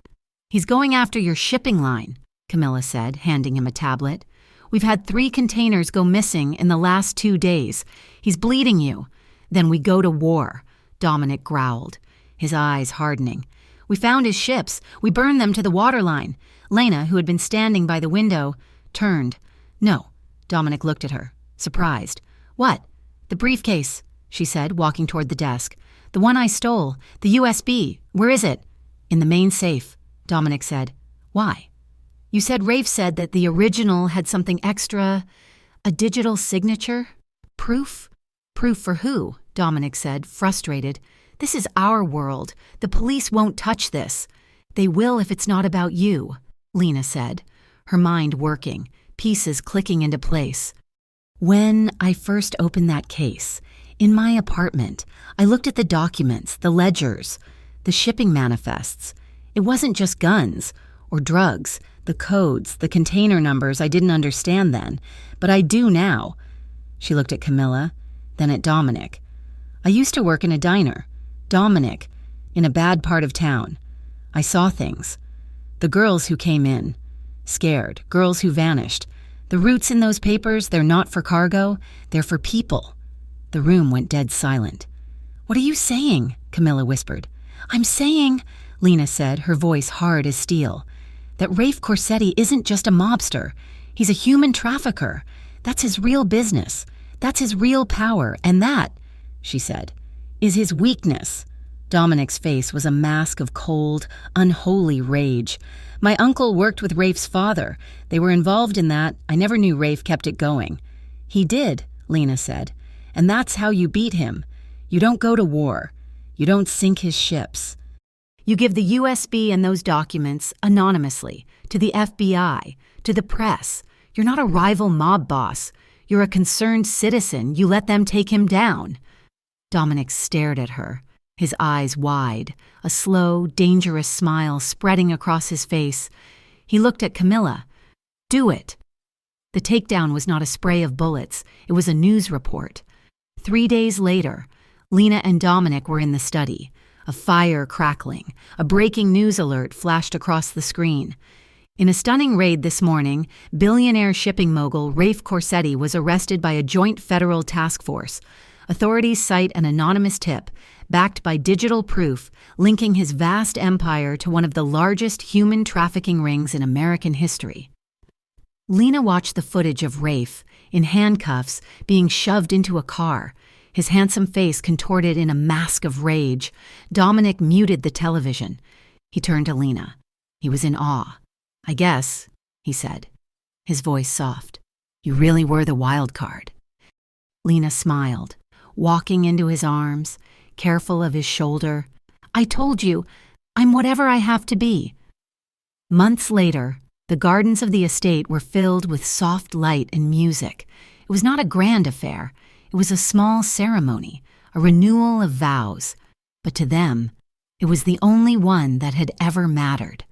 He's going after your shipping line, Camilla said, handing him a tablet. We've had 3 containers go missing in the last 2 days. He's bleeding you. Then we go to war, Dominic growled, his eyes hardening. We found his ships. We burned them to the waterline. Lena, who had been standing by the window, turned. No. Dominic looked at her, surprised. What? The briefcase, she said, walking toward the desk. The one I stole. The USB. Where is it? In the main safe, Dominic said. Why? You said Rafe said that the original had something extra. A digital signature? Proof? Proof for who? Dominic said, frustrated. This is our world. The police won't touch this. They will if it's not about you, Lena said, her mind working, pieces clicking into place. When I first opened that case, in my apartment, I looked at the documents, the ledgers, the shipping manifests. It wasn't just guns or drugs, the codes, the container numbers I didn't understand then, but I do now. She looked at Camilla. then at Dominic. "I used to work in a diner. Dominic, in a bad part of town. I saw things. The girls who came in. Scared. Girls who vanished. The roots in those papers, they're not for cargo. They're for people." The room went dead silent. "What are you saying?" Camilla whispered. "I'm saying," Lena said, her voice hard as steel, "that Rafe Corsetti isn't just a mobster. He's a human trafficker. That's his real business. That's his real power. And that," she said, "is his weakness." Dominic's face was a mask of cold, unholy rage. "My uncle worked with Rafe's father. They were involved in that. I never knew Rafe kept it going." "He did," Lena said. "And that's how you beat him. You don't go to war. You don't sink his ships. You give the USB and those documents anonymously to the FBI, to the press. You're not a rival mob boss. You're a concerned citizen. You let them take him down." Dominic stared at her, his eyes wide, a slow, dangerous smile spreading across his face. He looked at Camilla. "Do it." The takedown was not a spray of bullets. It was a news report. 3 days later, Lena and Dominic were in the study. A fire crackling, a breaking news alert flashed across the screen. In a stunning raid this morning, billionaire shipping mogul Rafe Corsetti was arrested by a joint federal task force. Authorities cite an anonymous tip, backed by digital proof, linking his vast empire to one of the largest human trafficking rings in American history. Lena watched the footage of Rafe, in handcuffs, being shoved into a car, his handsome face contorted in a mask of rage. Dominic muted the television. He turned to Lena. He was in awe. "I guess," he said, his voice soft, "you really were the wild card." Lena smiled, walking into his arms, careful of his shoulder. "I told you, I'm whatever I have to be." Months later, the gardens of the estate were filled with soft light and music. It was not a grand affair. It was a small ceremony, a renewal of vows. But to them, it was the only one that had ever mattered.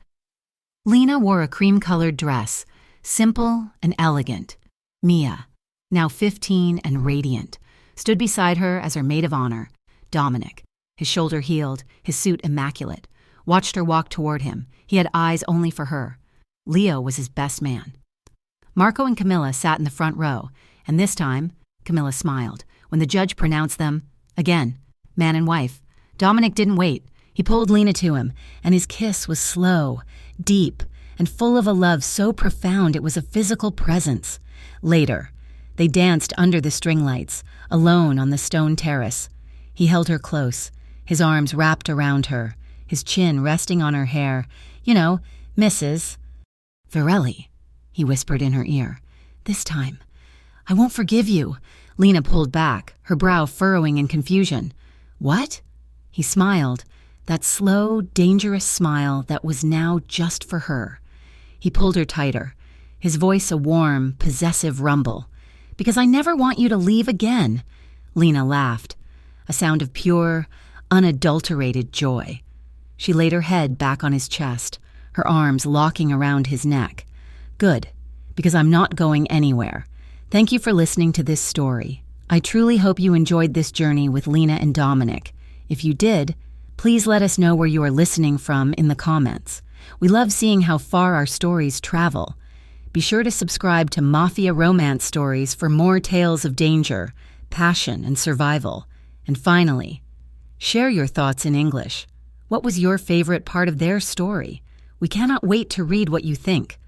Lena wore a cream-colored dress, simple and elegant. Mia, now 15 and radiant, stood beside her as her maid of honor. Dominic, his shoulder healed, his suit immaculate, watched her walk toward him. He had eyes only for her. Leo was his best man. Marco and Camilla sat in the front row, and this time, Camilla smiled when the judge pronounced them, again, man and wife. Dominic didn't wait. He pulled Lena to him, and his kiss was slow, deep, and full of a love so profound it was a physical presence. Later, they danced under the string lights, alone on the stone terrace. He held her close, his arms wrapped around her, his chin resting on her hair. "You know, Mrs. Varelli," he whispered in her ear. "This time, I won't forgive you." Lena pulled back, her brow furrowing in confusion. "What?" He smiled, that slow, dangerous smile that was now just for her. He pulled her tighter, his voice a warm, possessive rumble. "Because I never want you to leave again." Lena laughed, a sound of pure, unadulterated joy. She laid her head back on his chest, her arms locking around his neck. "Good, because I'm not going anywhere. Thank you for listening to this story. I truly hope you enjoyed this journey with Lena and Dominic. If you did, please let us know where you are listening from in the comments. We love seeing how far our stories travel. Be sure to subscribe to Mafia Romance Stories for more tales of danger, passion, and survival. And finally, share your thoughts in English. What was your favorite part of their story? We cannot wait to read what you think.